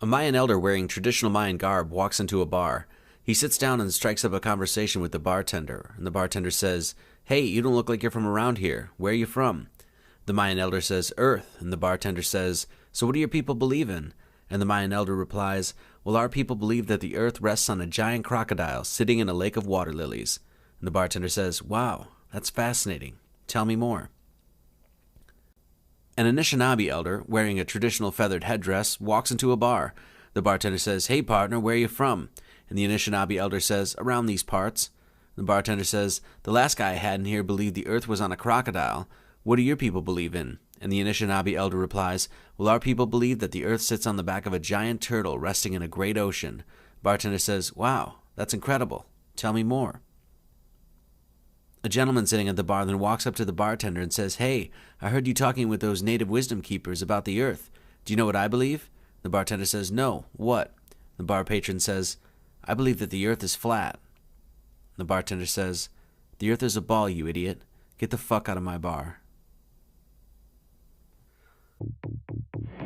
A Mayan elder wearing traditional Mayan garb walks into a bar. He sits down and strikes up a conversation with the bartender, and the bartender says, "Hey, you don't look like you're from around here. Where are you from?" The Mayan elder says, "Earth," and the bartender says, "So what do your people believe in?" And the Mayan elder replies, "Well, our people believe that the earth rests on a giant crocodile sitting in a lake of water lilies." And the bartender says, "Wow, that's fascinating. Tell me more." An Anishinaabe elder, wearing a traditional feathered headdress, walks into a bar. The bartender says, "Hey partner, where are you from?" And the Anishinaabe elder says, "Around these parts." The bartender says, "The last guy I had in here believed the earth was on a crocodile. What do your people believe in?" And the Anishinaabe elder replies, "Well, our people believe that the earth sits on the back of a giant turtle resting in a great ocean." Bartender says, "Wow, that's incredible. Tell me more." A gentleman sitting at the bar then walks up to the bartender and says, "Hey, I heard you talking with those native wisdom keepers about the earth. Do you know what I believe?" The bartender says, "No, what?" The bar patron says, "I believe that the earth is flat." The bartender says, "The earth is a ball, you idiot. Get the fuck out of my bar."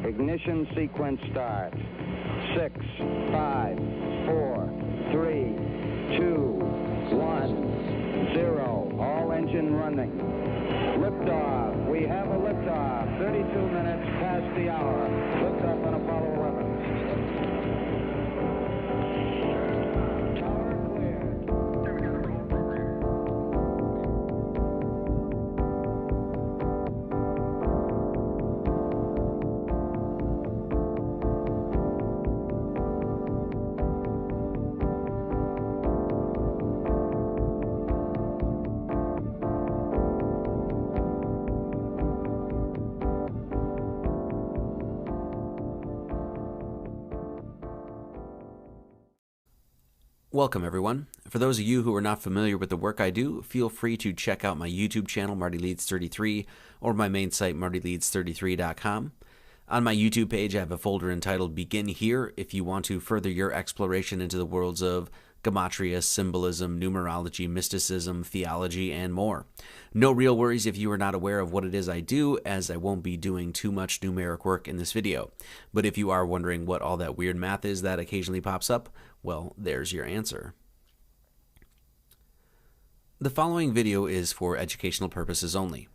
Ignition sequence starts. 6, 5, 4, 3, 2, 1, 0. All engine running. Liftoff. We have a liftoff. 32 minutes past the hour. Liftoff on Apollo 11. Tower cleared. Welcome, everyone. For those of you who are not familiar with the work I do, feel free to check out my YouTube channel, MartyLeads33, or my main site, MartyLeads33.com. On my YouTube page, I have a folder entitled Begin Here if you want to further your exploration into the worlds of gematria, symbolism, numerology, mysticism, theology, and more. No real worries if you are not aware of what it is I do, as I won't be doing too much numeric work in this video. But if you are wondering what all that weird math is that occasionally pops up, well, there's your answer. The following video is for educational purposes only.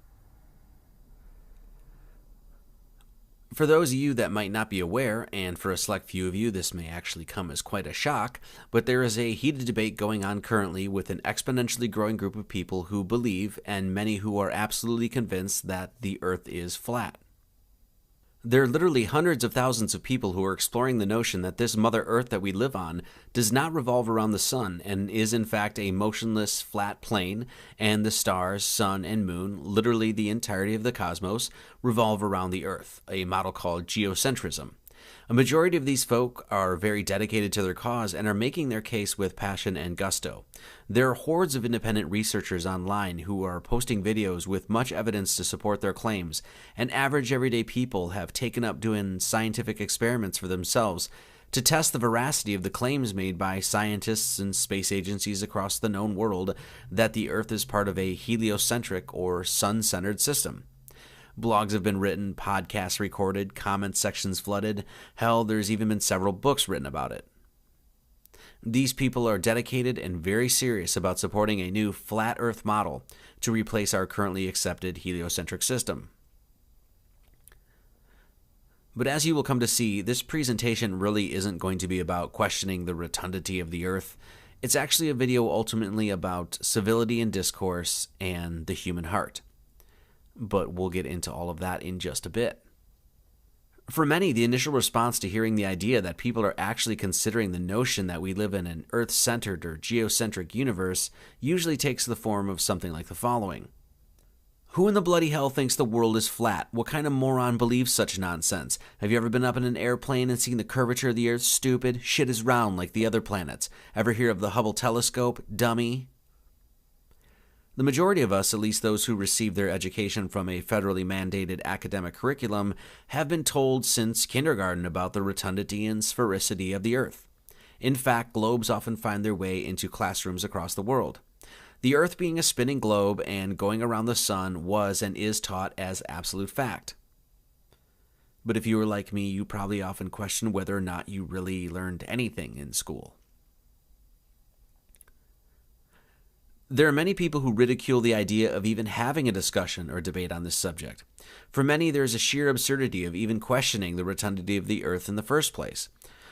For those of you that might not be aware, and for a select few of you this may actually come as quite a shock, but there is a heated debate going on currently with an exponentially growing group of people who believe, and many who are absolutely convinced, that the earth is flat. There are literally hundreds of thousands of people who are exploring the notion that this Mother Earth that we live on does not revolve around the sun and is in fact a motionless flat plane, and the stars, sun, and moon, literally the entirety of the cosmos, revolve around the Earth, a model called geocentrism. A majority of these folk are very dedicated to their cause and are making their case with passion and gusto. There are hordes of independent researchers online who are posting videos with much evidence to support their claims, and average everyday people have taken up doing scientific experiments for themselves to test the veracity of the claims made by scientists and space agencies across the known world that the Earth is part of a heliocentric or sun-centered system. Blogs have been written, podcasts recorded, comment sections flooded. Hell, there's even been several books written about it. These people are dedicated and very serious about supporting a new flat Earth model to replace our currently accepted heliocentric system. But as you will come to see, this presentation really isn't going to be about questioning the rotundity of the Earth. It's actually a video ultimately about civility and discourse and the human heart. But we'll get into all of that in just a bit. For many, the initial response to hearing the idea that people are actually considering the notion that we live in an Earth-centered or geocentric universe usually takes the form of something like the following. Who in the bloody hell thinks the world is flat? What kind of moron believes such nonsense? Have you ever been up in an airplane and seen the curvature of the Earth? Stupid. Shit is round like the other planets. Ever hear of the Hubble telescope? Dummy. The majority of us, at least those who receive their education from a federally mandated academic curriculum, have been told since kindergarten about the rotundity and sphericity of the Earth. In fact, globes often find their way into classrooms across the world. The Earth being a spinning globe and going around the sun was and is taught as absolute fact. But if you were like me, you probably often question whether or not you really learned anything in school. There are many people who ridicule the idea of even having a discussion or debate on this subject. For many, there is a sheer absurdity of even questioning the rotundity of the Earth in the first place.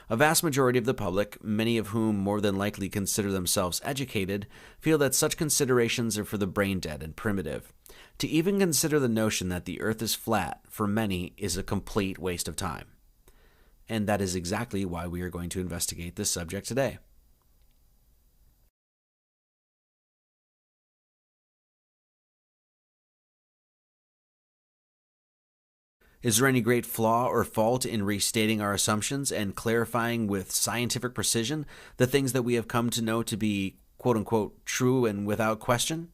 A vast majority of the public, many of whom more than likely consider themselves educated, feel that such considerations are for the brain-dead and primitive. To even consider the notion that the Earth is flat, for many, is a complete waste of time. And that is exactly why we are going to investigate this subject today. Is there any great flaw or fault in restating our assumptions and clarifying with scientific precision the things that we have come to know to be quote-unquote true and without question?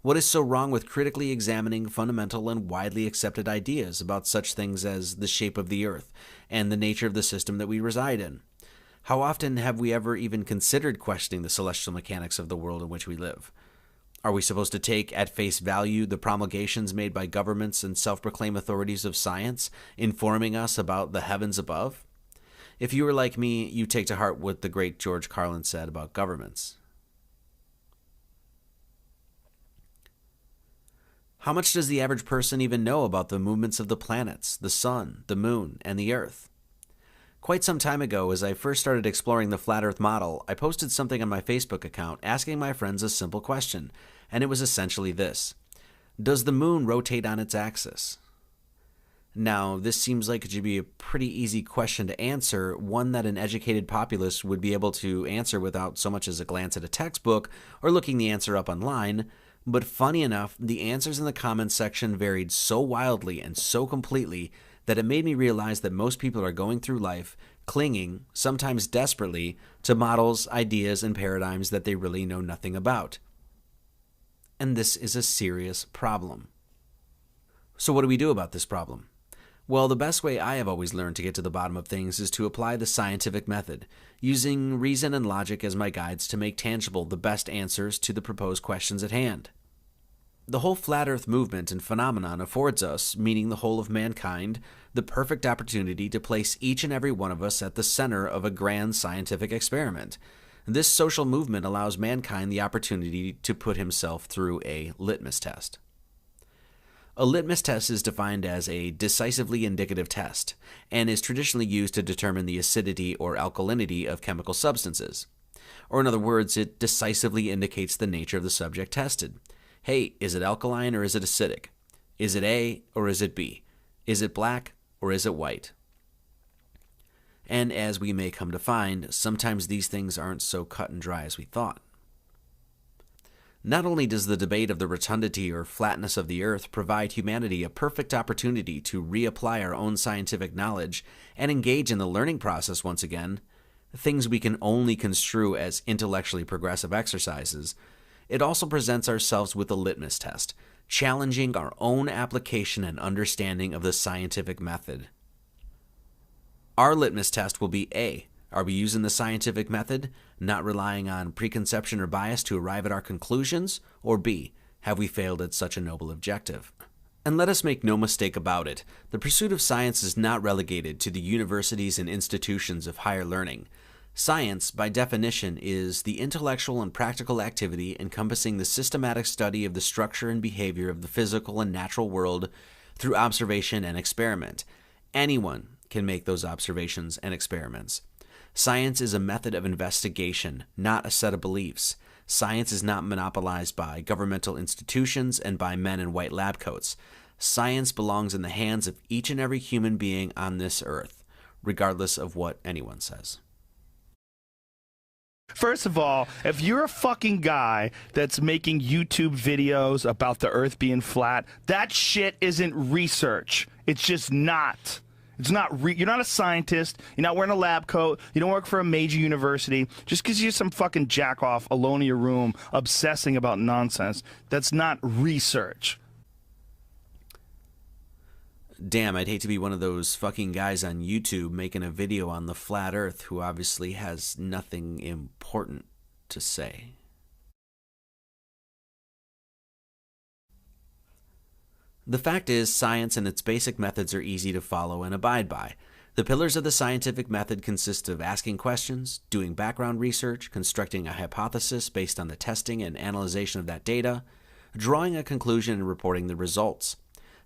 What is so wrong with critically examining fundamental and widely accepted ideas about such things as the shape of the Earth and the nature of the system that we reside in? How often have we ever even considered questioning the celestial mechanics of the world in which we live? Are we supposed to take at face value the promulgations made by governments and self-proclaimed authorities of science, informing us about the heavens above? If you were like me, you take to heart what the great George Carlin said about governments. How much does the average person even know about the movements of the planets, the sun, the moon, and the Earth? Quite some time ago, as I first started exploring the flat Earth model, I posted something on my Facebook account asking my friends a simple question, and it was essentially this: does the moon rotate on its axis? Now, this seems like it should be a pretty easy question to answer, one that an educated populace would be able to answer without so much as a glance at a textbook or looking the answer up online. But funny enough, the answers in the comments section varied so wildly and so completely that it made me realize that most people are going through life clinging, sometimes desperately, to models, ideas, and paradigms that they really know nothing about. And this is a serious problem. So what do we do about this problem? Well, the best way I have always learned to get to the bottom of things is to apply the scientific method, using reason and logic as my guides to make tangible the best answers to the proposed questions at hand. The whole flat Earth movement and phenomenon affords us, meaning the whole of mankind, the perfect opportunity to place each and every one of us at the center of a grand scientific experiment. This social movement allows mankind the opportunity to put himself through a litmus test. A litmus test is defined as a decisively indicative test and is traditionally used to determine the acidity or alkalinity of chemical substances. Or in other words, it decisively indicates the nature of the subject tested. Hey, is it alkaline or is it acidic? Is it A or is it B? Is it black or is it white? And as we may come to find, sometimes these things aren't so cut and dry as we thought. Not only does the debate of the rotundity or flatness of the Earth provide humanity a perfect opportunity to reapply our own scientific knowledge and engage in the learning process once again, things we can only construe as intellectually progressive exercises, it also presents ourselves with a litmus test, challenging our own application and understanding of the scientific method. Our litmus test will be A. Are we using the scientific method, not relying on preconception or bias to arrive at our conclusions? Or B. Have we failed at such a noble objective? And let us make no mistake about it, the pursuit of science is not relegated to the universities and institutions of higher learning. Science, by definition, is the intellectual and practical activity encompassing the systematic study of the structure and behavior of the physical and natural world through observation and experiment. Anyone can make those observations and experiments. Science is a method of investigation, not a set of beliefs. Science is not monopolized by governmental institutions and by men in white lab coats. Science belongs in the hands of each and every human being on this earth, regardless of what anyone says. First of all, if you're a fucking guy that's making YouTube videos about the Earth being flat, that shit isn't research. It's just not. It's not. You're not a scientist. You're not wearing a lab coat. You don't work for a major university. Just because you're some fucking jack-off alone in your room obsessing about nonsense, that's not research. Damn, I'd hate to be one of those fucking guys on YouTube making a video on the flat Earth who obviously has nothing important to say. The fact is, science and its basic methods are easy to follow and abide by. The pillars of the scientific method consist of asking questions, doing background research, constructing a hypothesis based on the testing and analyzation of that data, drawing a conclusion and reporting the results.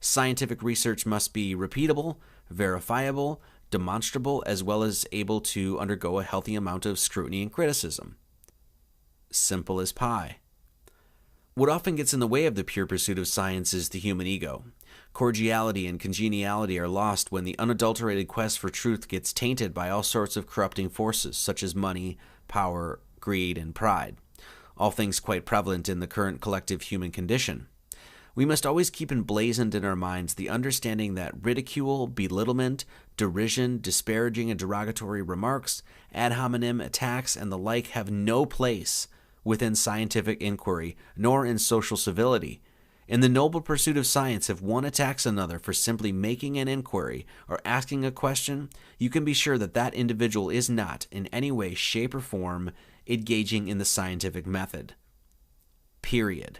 Scientific research must be repeatable, verifiable, demonstrable, as well as able to undergo a healthy amount of scrutiny and criticism. Simple as pie. What often gets in the way of the pure pursuit of science is the human ego. Cordiality and congeniality are lost when the unadulterated quest for truth gets tainted by all sorts of corrupting forces such as money, power, greed, and pride, all things quite prevalent in the current collective human condition. We must always keep emblazoned in our minds the understanding that ridicule, belittlement, derision, disparaging and derogatory remarks, ad hominem attacks, and the like have no place within scientific inquiry, nor in social civility. In the noble pursuit of science, if one attacks another for simply making an inquiry or asking a question, you can be sure that that individual is not, in any way, shape, or form, engaging in the scientific method. Period.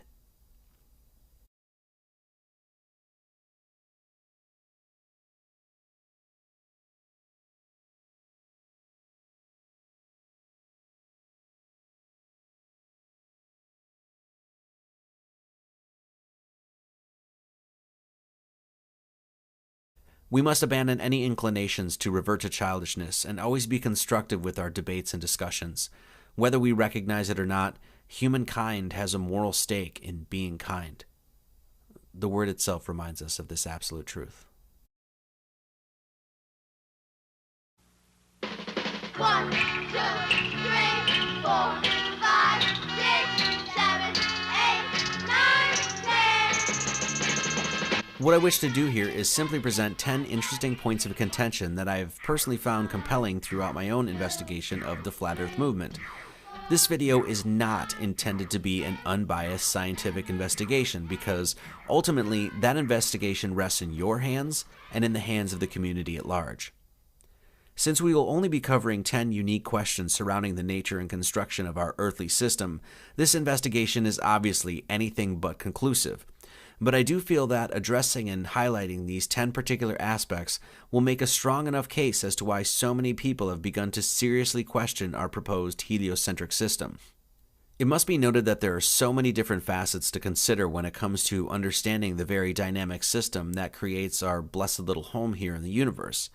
We must abandon any inclinations to revert to childishness and always be constructive with our debates and discussions. Whether we recognize it or not, humankind has a moral stake in being kind. The word itself reminds us of this absolute truth. 1, 2, 3, 4, 5, 6, 7, 8, 9, 10. What I wish to do here is simply present 10 interesting points of contention that I have personally found compelling throughout my own investigation of the Flat Earth movement. This video is not intended to be an unbiased scientific investigation because ultimately that investigation rests in your hands and in the hands of the community at large. Since we will only be covering 10 unique questions surrounding the nature and construction of our earthly system, this investigation is obviously anything but conclusive. But I do feel that addressing and highlighting these 10 particular aspects will make a strong enough case as to why so many people have begun to seriously question our proposed heliocentric system. It must be noted that there are so many different facets to consider when it comes to understanding the very dynamic system that creates our blessed little home here in the universe.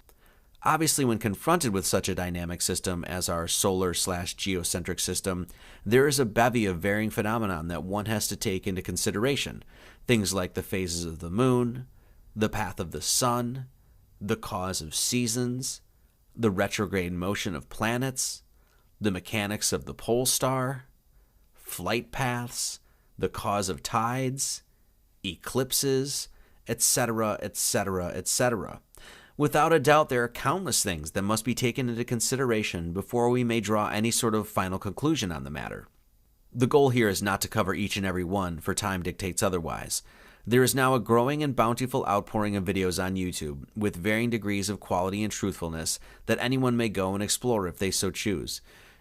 Obviously, when confronted with such a dynamic system as our solar/geocentric system, there is a bevy of varying phenomena that one has to take into consideration. Things like the phases of the moon, the path of the sun, the cause of seasons, the retrograde motion of planets, the mechanics of the pole star, flight paths, the cause of tides, eclipses, etc., etc., etc. Without a doubt, there are countless things that must be taken into consideration before we may draw any sort of final conclusion on the matter. The goal here is not to cover each and every one, for time dictates otherwise. There is now a growing and bountiful outpouring of videos on YouTube, with varying degrees of quality and truthfulness, that anyone may go and explore if they so choose.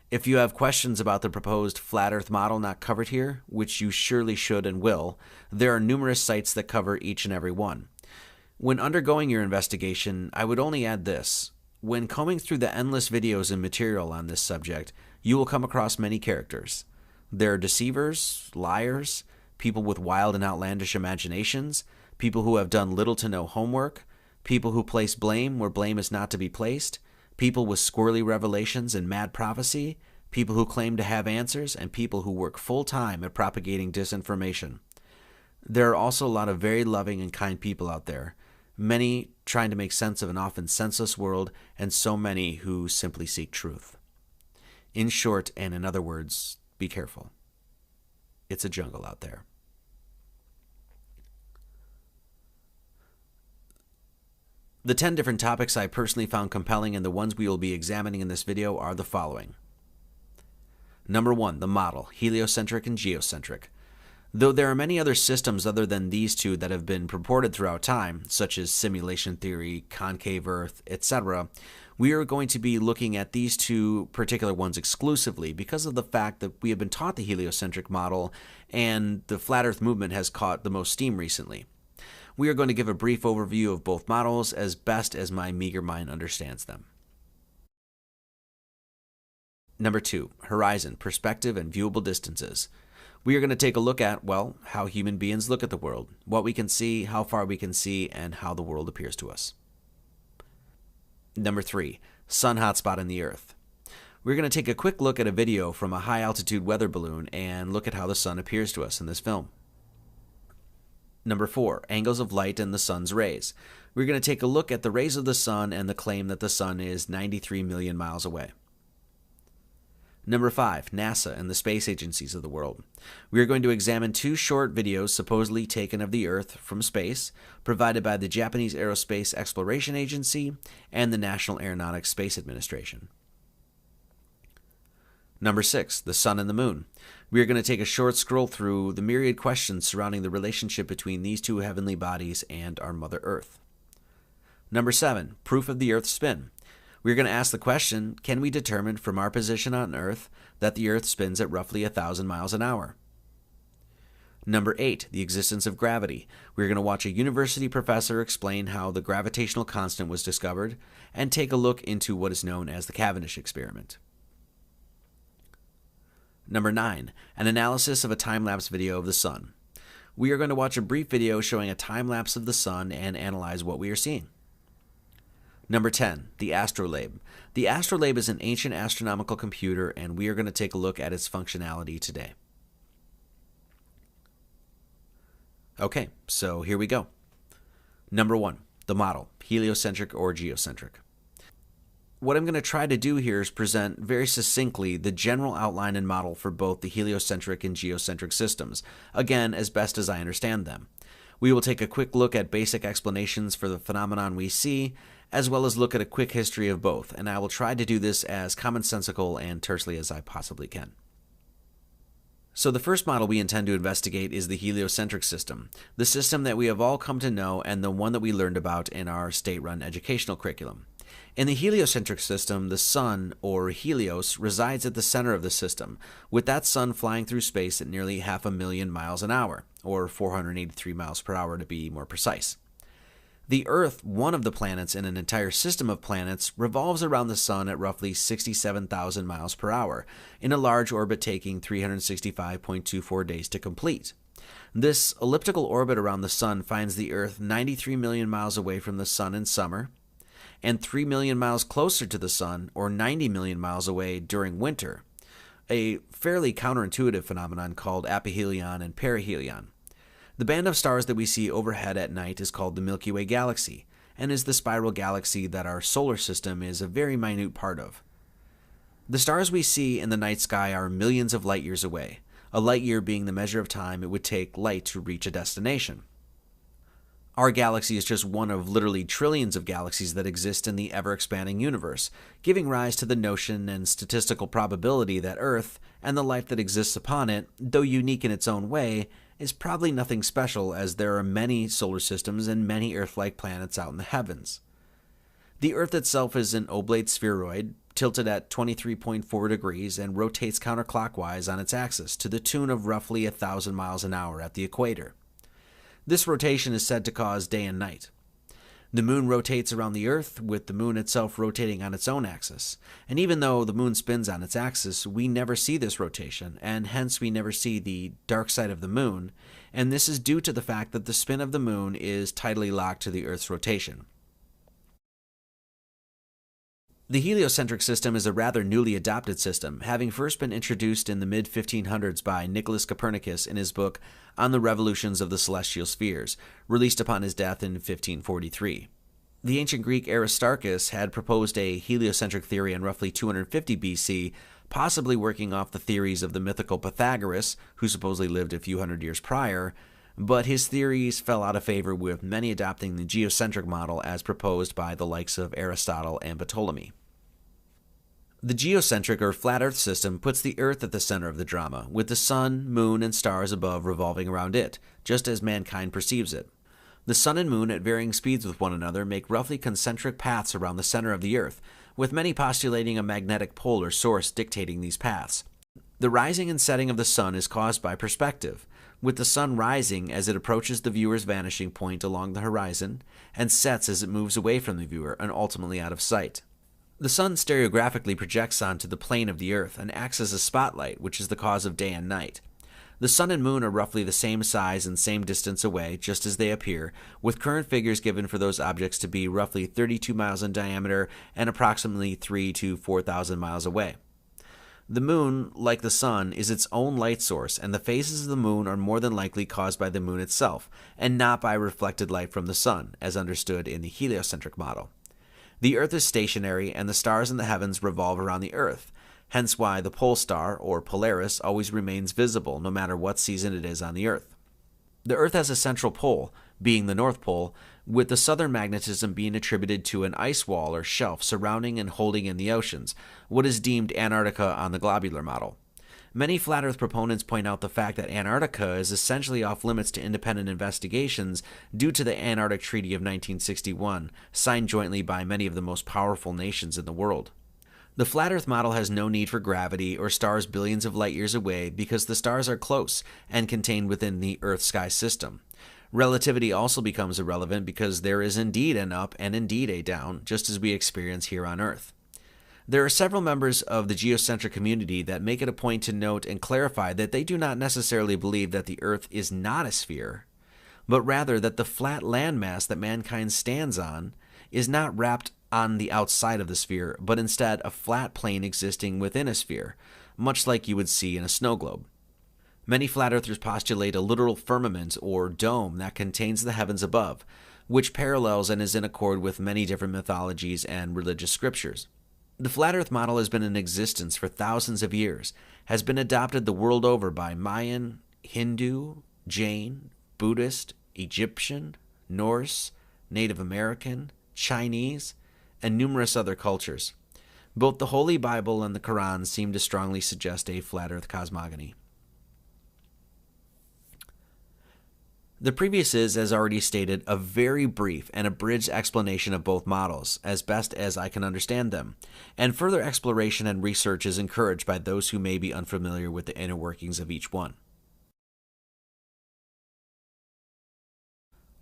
If you have questions about the proposed flat earth model not covered here, which you surely should and will, there are numerous sites that cover each and every one. When undergoing your investigation, I would only add this. When combing through the endless videos and material on this subject, you will come across many characters. There are deceivers, liars, people with wild and outlandish imaginations, people who have done little to no homework, people who place blame where blame is not to be placed, people with squirrely revelations and mad prophecy, people who claim to have answers, and people who work full-time at propagating disinformation. There are also a lot of very loving and kind people out there, many trying to make sense of an often senseless world, and so many who simply seek truth. In short, and in other words, be careful. It's a jungle out there. The 10 different topics I personally found compelling and the ones we will be examining in this video are the following. Number 1, the model, heliocentric and geocentric. Though there are many other systems other than these two that have been purported throughout time, such as simulation theory, concave Earth, etc., we are going to be looking at these two particular ones exclusively because of the fact that we have been taught the heliocentric model and the flat Earth movement has caught the most steam recently. We are going to give a brief overview of both models as best as my meager mind understands them. Number 2, horizon, perspective, and viewable distances. We are going to take a look at, well, how human beings look at the world, what we can see, how far we can see, and how the world appears to us. Number 3, sun hotspot in the Earth. We're going to take a quick look at a video from a high-altitude weather balloon and look at how the sun appears to us in this film. Number 4, angles of light and the sun's rays. We're going to take a look at the rays of the sun and the claim that the sun is 93 million miles away. Number 5, NASA and the space agencies of the world. We are going to examine 2 short videos supposedly taken of the Earth from space, provided by the Japanese Aerospace Exploration Agency and the National Aeronautics Space Administration. Number 6, the sun and the moon. We are going to take a short scroll through the myriad questions surrounding the relationship between these 2 heavenly bodies and our Mother Earth. Number 7, proof of the Earth's spin. We're going to ask the question, can we determine from our position on Earth that the Earth spins at roughly 1,000 miles an hour? Number 8, the existence of gravity. We're going to watch a university professor explain how the gravitational constant was discovered and take a look into what is known as the Cavendish experiment. Number 9, an analysis of a time-lapse video of the sun. We are going to watch a brief video showing a time-lapse of the sun and analyze what we are seeing. Number 10, the astrolabe. The astrolabe is an ancient astronomical computer, and we are going to take a look at its functionality today. Okay, so here we go. Number 1, the model, heliocentric or geocentric. What I'm going to try to do here is present very succinctly the general outline and model for both the heliocentric and geocentric systems, again, as best as I understand them. We will take a quick look at basic explanations for the phenomenon we see, as well as look at a quick history of both, and I will try to do this as commonsensical and tersely as I possibly can. So the first model we intend to investigate is the heliocentric system, the system that we have all come to know and the one that we learned about in our state-run educational curriculum. In the heliocentric system, the sun, or Helios, resides at the center of the system, with that sun flying through space at nearly 500,000 miles an hour, or 483 miles per hour to be more precise. The Earth, one of the planets in an entire system of planets, revolves around the sun at roughly 67,000 miles per hour, in a large orbit taking 365.24 days to complete. This elliptical orbit around the sun finds the Earth 93 million miles away from the sun in summer, and 3 million miles closer to the sun, or 90 million miles away during winter, a fairly counterintuitive phenomenon called aphelion and perihelion. The band of stars that we see overhead at night is called the Milky Way galaxy, and is the spiral galaxy that our solar system is a very minute part of. The stars we see in the night sky are millions of light years away, a light year being the measure of time it would take light to reach a destination. Our galaxy is just one of literally trillions of galaxies that exist in the ever-expanding universe, giving rise to the notion and statistical probability that Earth, and the life that exists upon it, though unique in its own way, is probably nothing special, as there are many solar systems and many Earth-like planets out in the heavens. The Earth itself is an oblate spheroid, tilted at 23.4 degrees and rotates counterclockwise on its axis to the tune of roughly 1,000 miles an hour at the equator. This rotation is said to cause day and night. The moon rotates around the Earth, with the moon itself rotating on its own axis. And even though the moon spins on its axis, we never see this rotation, and hence we never see the dark side of the moon, and this is due to the fact that the spin of the moon is tidally locked to the Earth's rotation. The heliocentric system is a rather newly adopted system, having first been introduced in the mid-1500s by Nicholas Copernicus in his book On the Revolutions of the Celestial Spheres, released upon his death in 1543. The ancient Greek Aristarchus had proposed a heliocentric theory in roughly 250 BC, possibly working off the theories of the mythical Pythagoras, who supposedly lived a few hundred years prior, but his theories fell out of favor, with many adopting the geocentric model as proposed by the likes of Aristotle and Ptolemy. The geocentric or flat Earth system puts the Earth at the center of the drama, with the sun, moon, and stars above revolving around it, just as mankind perceives it. The sun and moon, at varying speeds with one another, make roughly concentric paths around the center of the Earth, with many postulating a magnetic pole or source dictating these paths. The rising and setting of the sun is caused by perspective. with the sun rising as it approaches the viewer's vanishing point along the horizon and sets as it moves away from the viewer and ultimately out of sight. The sun stereographically projects onto the plane of the Earth and acts as a spotlight, which is the cause of day and night. The sun and moon are roughly the same size and same distance away, just as they appear, with current figures given for those objects to be roughly 32 miles in diameter and approximately 3,000 to 4,000 miles away. The moon, like the sun, is its own light source, and the phases of the moon are more than likely caused by the moon itself, and not by reflected light from the sun, as understood in the heliocentric model. The Earth is stationary, and the stars in the heavens revolve around the Earth, hence why the pole star, or Polaris, always remains visible no matter what season it is on the Earth. The Earth has a central pole, being the North Pole, with the southern magnetism being attributed to an ice wall or shelf surrounding and holding in the oceans, what is deemed Antarctica on the globular model. Many flat Earth proponents point out the fact that Antarctica is essentially off limits to independent investigations due to the Antarctic Treaty of 1961, signed jointly by many of the most powerful nations in the world. The flat Earth model has no need for gravity or stars billions of light years away because the stars are close and contained within the Earth-sky system. Relativity also becomes irrelevant because there is indeed an up and indeed a down, just as we experience here on Earth. There are several members of the geocentric community that make it a point to note and clarify that they do not necessarily believe that the Earth is not a sphere, but rather that the flat landmass that mankind stands on is not wrapped on the outside of the sphere, but instead a flat plane existing within a sphere, much like you would see in a snow globe. Many flat earthers postulate a literal firmament or dome that contains the heavens above, which parallels and is in accord with many different mythologies and religious scriptures. The flat earth model has been in existence for thousands of years, has been adopted the world over by Mayan, Hindu, Jain, Buddhist, Egyptian, Norse, Native American, Chinese, and numerous other cultures. Both the Holy Bible and the Quran seem to strongly suggest a flat earth cosmogony. The previous is, as already stated, a very brief and abridged explanation of both models, as best as I can understand them, and further exploration and research is encouraged by those who may be unfamiliar with the inner workings of each one.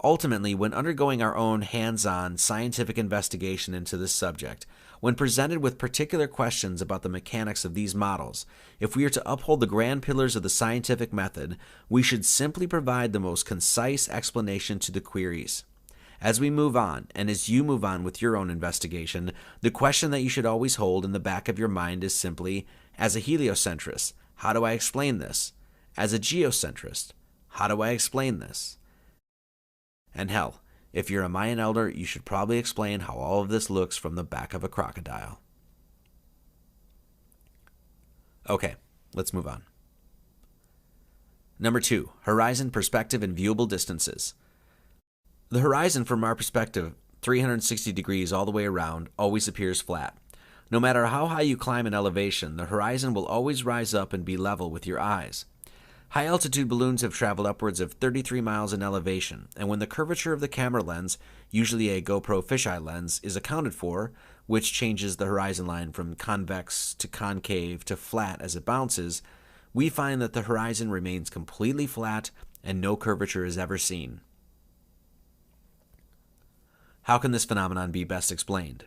Ultimately, when undergoing our own hands-on scientific investigation into this subject, when presented with particular questions about the mechanics of these models, if we are to uphold the grand pillars of the scientific method, we should simply provide the most concise explanation to the queries. As we move on, and as you move on with your own investigation, the question that you should always hold in the back of your mind is simply, as a heliocentrist, how do I explain this? As a geocentrist, how do I explain this? And hell, if you're a Mayan elder, you should probably explain how all of this looks from the back of a crocodile. Okay, let's move on. Number 2, horizon perspective and viewable distances. The horizon from our perspective, 360 degrees all the way around, always appears flat. No matter how high you climb in elevation, the horizon will always rise up and be level with your eyes. High-altitude balloons have traveled upwards of 33 miles in elevation, and when the curvature of the camera lens, usually a GoPro fisheye lens, is accounted for, which changes the horizon line from convex to concave to flat as it bounces, we find that the horizon remains completely flat and no curvature is ever seen. How can this phenomenon be best explained?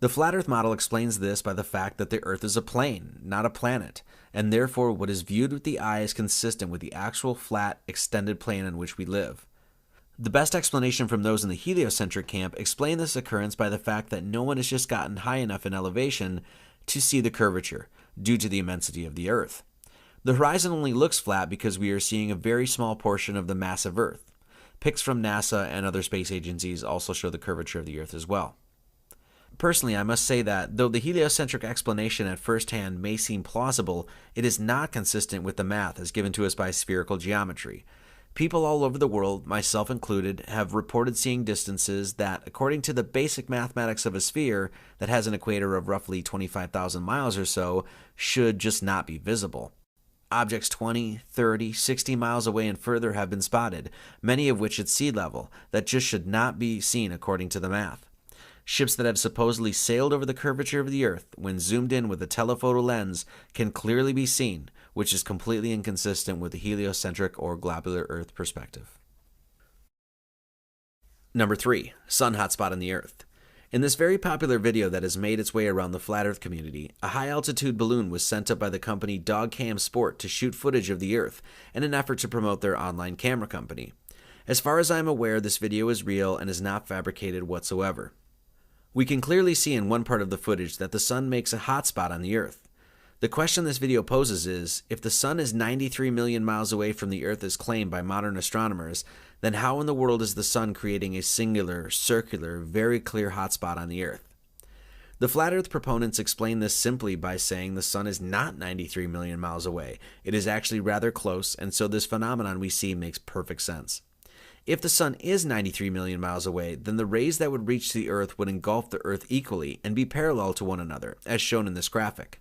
The flat Earth model explains this by the fact that the Earth is a plane, not a planet, and therefore what is viewed with the eye is consistent with the actual flat, extended plane on which we live. The best explanation from those in the heliocentric camp explain this occurrence by the fact that no one has just gotten high enough in elevation to see the curvature, due to the immensity of the Earth. The horizon only looks flat because we are seeing a very small portion of the massive Earth. Pics from NASA and other space agencies also show the curvature of the Earth as well. Personally, I must say that, though the heliocentric explanation at first hand may seem plausible, it is not consistent with the math as given to us by spherical geometry. People all over the world, myself included, have reported seeing distances that, according to the basic mathematics of a sphere that has an equator of roughly 25,000 miles or so, should just not be visible. Objects 20, 30, 60 miles away and further have been spotted, many of which at sea level, that just should not be seen according to the math. Ships that have supposedly sailed over the curvature of the Earth, when zoomed in with a telephoto lens, can clearly be seen, which is completely inconsistent with the heliocentric or globular Earth perspective. Number 3. Sun hotspot on the Earth. In this very popular video that has made its way around the Flat Earth community, a high-altitude balloon was sent up by the company Dogcam Sport to shoot footage of the Earth in an effort to promote their online camera company. As far as I am aware, this video is real and is not fabricated whatsoever. We can clearly see in one part of the footage that the sun makes a hotspot on the Earth. The question this video poses is, if the sun is 93 million miles away from the Earth as claimed by modern astronomers, then how in the world is the sun creating a singular, circular, very clear hotspot on the Earth? The Flat Earth proponents explain this simply by saying the sun is not 93 million miles away. It is actually rather close, and so this phenomenon we see makes perfect sense. If the sun is 93 million miles away, then the rays that would reach the Earth would engulf the Earth equally and be parallel to one another, as shown in this graphic.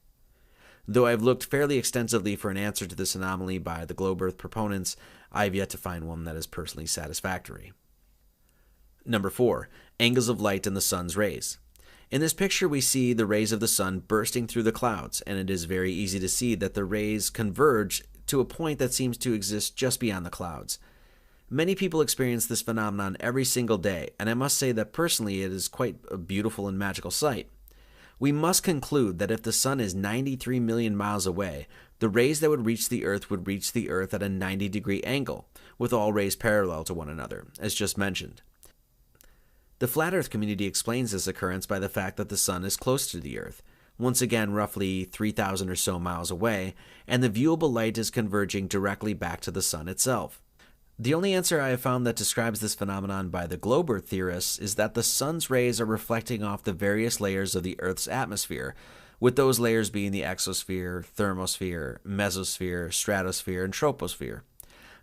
Though I've looked fairly extensively for an answer to this anomaly by the globe Earth proponents, I have yet to find one that is personally satisfactory. Number 4. Angles of light in the sun's rays. In this picture we see the rays of the sun bursting through the clouds, and it is very easy to see that the rays converge to a point that seems to exist just beyond the clouds. Many people experience this phenomenon every single day, and I must say that personally it is quite a beautiful and magical sight. We must conclude that if the sun is 93 million miles away, the rays that would reach the Earth at a 90-degree angle, with all rays parallel to one another, as just mentioned. The Flat Earth community explains this occurrence by the fact that the sun is close to the Earth, once again roughly 3,000 or so miles away, and the viewable light is converging directly back to the sun itself. The only answer I have found that describes this phenomenon by the globe Earth theorists is that the sun's rays are reflecting off the various layers of the Earth's atmosphere, with those layers being the exosphere, thermosphere, mesosphere, stratosphere, and troposphere.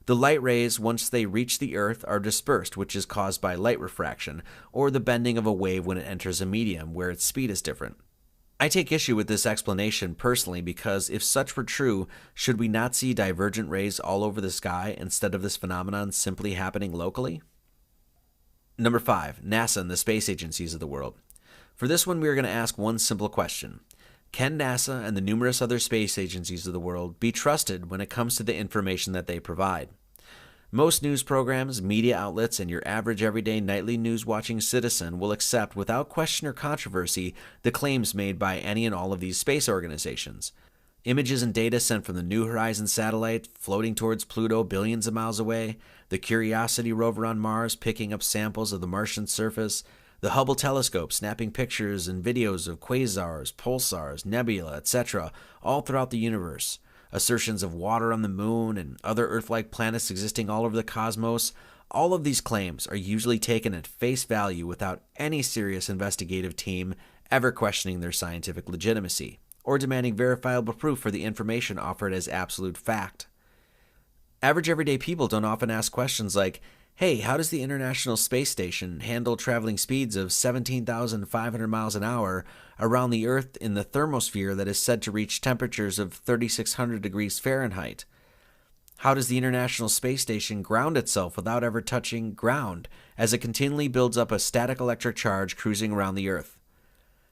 The light rays, once they reach the Earth, are dispersed, which is caused by light refraction, or the bending of a wave when it enters a medium where its speed is different. I take issue with this explanation personally because if such were true, should we not see divergent rays all over the sky instead of this phenomenon simply happening locally? Number 5. NASA and the space agencies of the world. For this one, we are going to ask one simple question. Can NASA and the numerous other space agencies of the world be trusted when it comes to the information that they provide? Most news programs, media outlets, and your average everyday nightly news-watching citizen will accept without question or controversy the claims made by any and all of these space organizations. Images and data sent from the New Horizons satellite floating towards Pluto billions of miles away, the Curiosity rover on Mars picking up samples of the Martian surface, the Hubble telescope snapping pictures and videos of quasars, pulsars, nebula, etc., all throughout the universe. Assertions of water on the moon and other Earth-like planets existing all over the cosmos, all of these claims are usually taken at face value without any serious investigative team ever questioning their scientific legitimacy, or demanding verifiable proof for the information offered as absolute fact. Average everyday people don't often ask questions like, hey, how does the International Space Station handle traveling speeds of 17,500 miles an hour around the Earth in the thermosphere that is said to reach temperatures of 3,600 degrees Fahrenheit? How does the International Space Station ground itself without ever touching ground, as it continually builds up a static electric charge cruising around the Earth?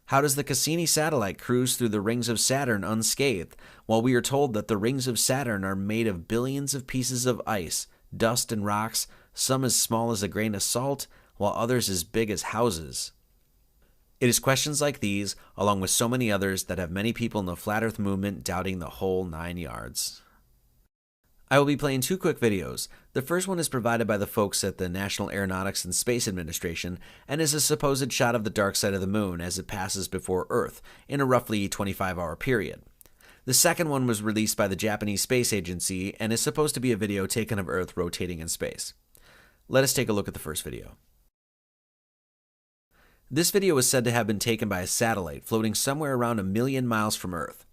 How does the Cassini satellite cruise through the rings of Saturn unscathed, while we are told that the rings of Saturn are made of billions of pieces of ice, dust, and rocks, some as small as a grain of salt, while others as big as houses? It is questions like these, along with so many others, that have many people in the Flat Earth movement doubting the whole 9 yards. I will be playing 2 quick videos. The first one is provided by the folks at the National Aeronautics and Space Administration and is a supposed shot of the dark side of the moon as it passes before Earth in a roughly 25-hour period. The second one was released by the Japanese Space Agency and is supposed to be a video taken of Earth rotating in space. Let us take a look at the first video. This video is said to have been taken by a satellite floating somewhere around 1 million miles from Earth.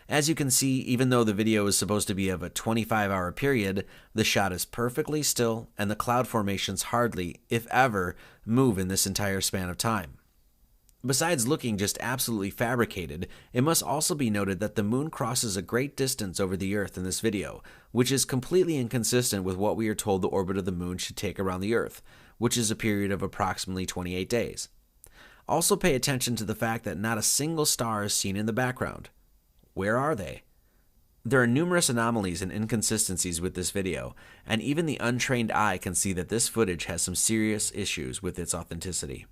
As you can see, even though the video is supposed to be of a 25-hour period, the shot is perfectly still and the cloud formations hardly, if ever, move in this entire span of time. Besides looking just absolutely fabricated, it must also be noted that the moon crosses a great distance over the Earth in this video, which is completely inconsistent with what we are told the orbit of the moon should take around the Earth, which is a period of approximately 28 days. Also pay attention to the fact that not a single star is seen in the background. Where are they? There are numerous anomalies and inconsistencies with this video, and even the untrained eye can see that this footage has some serious issues with its authenticity.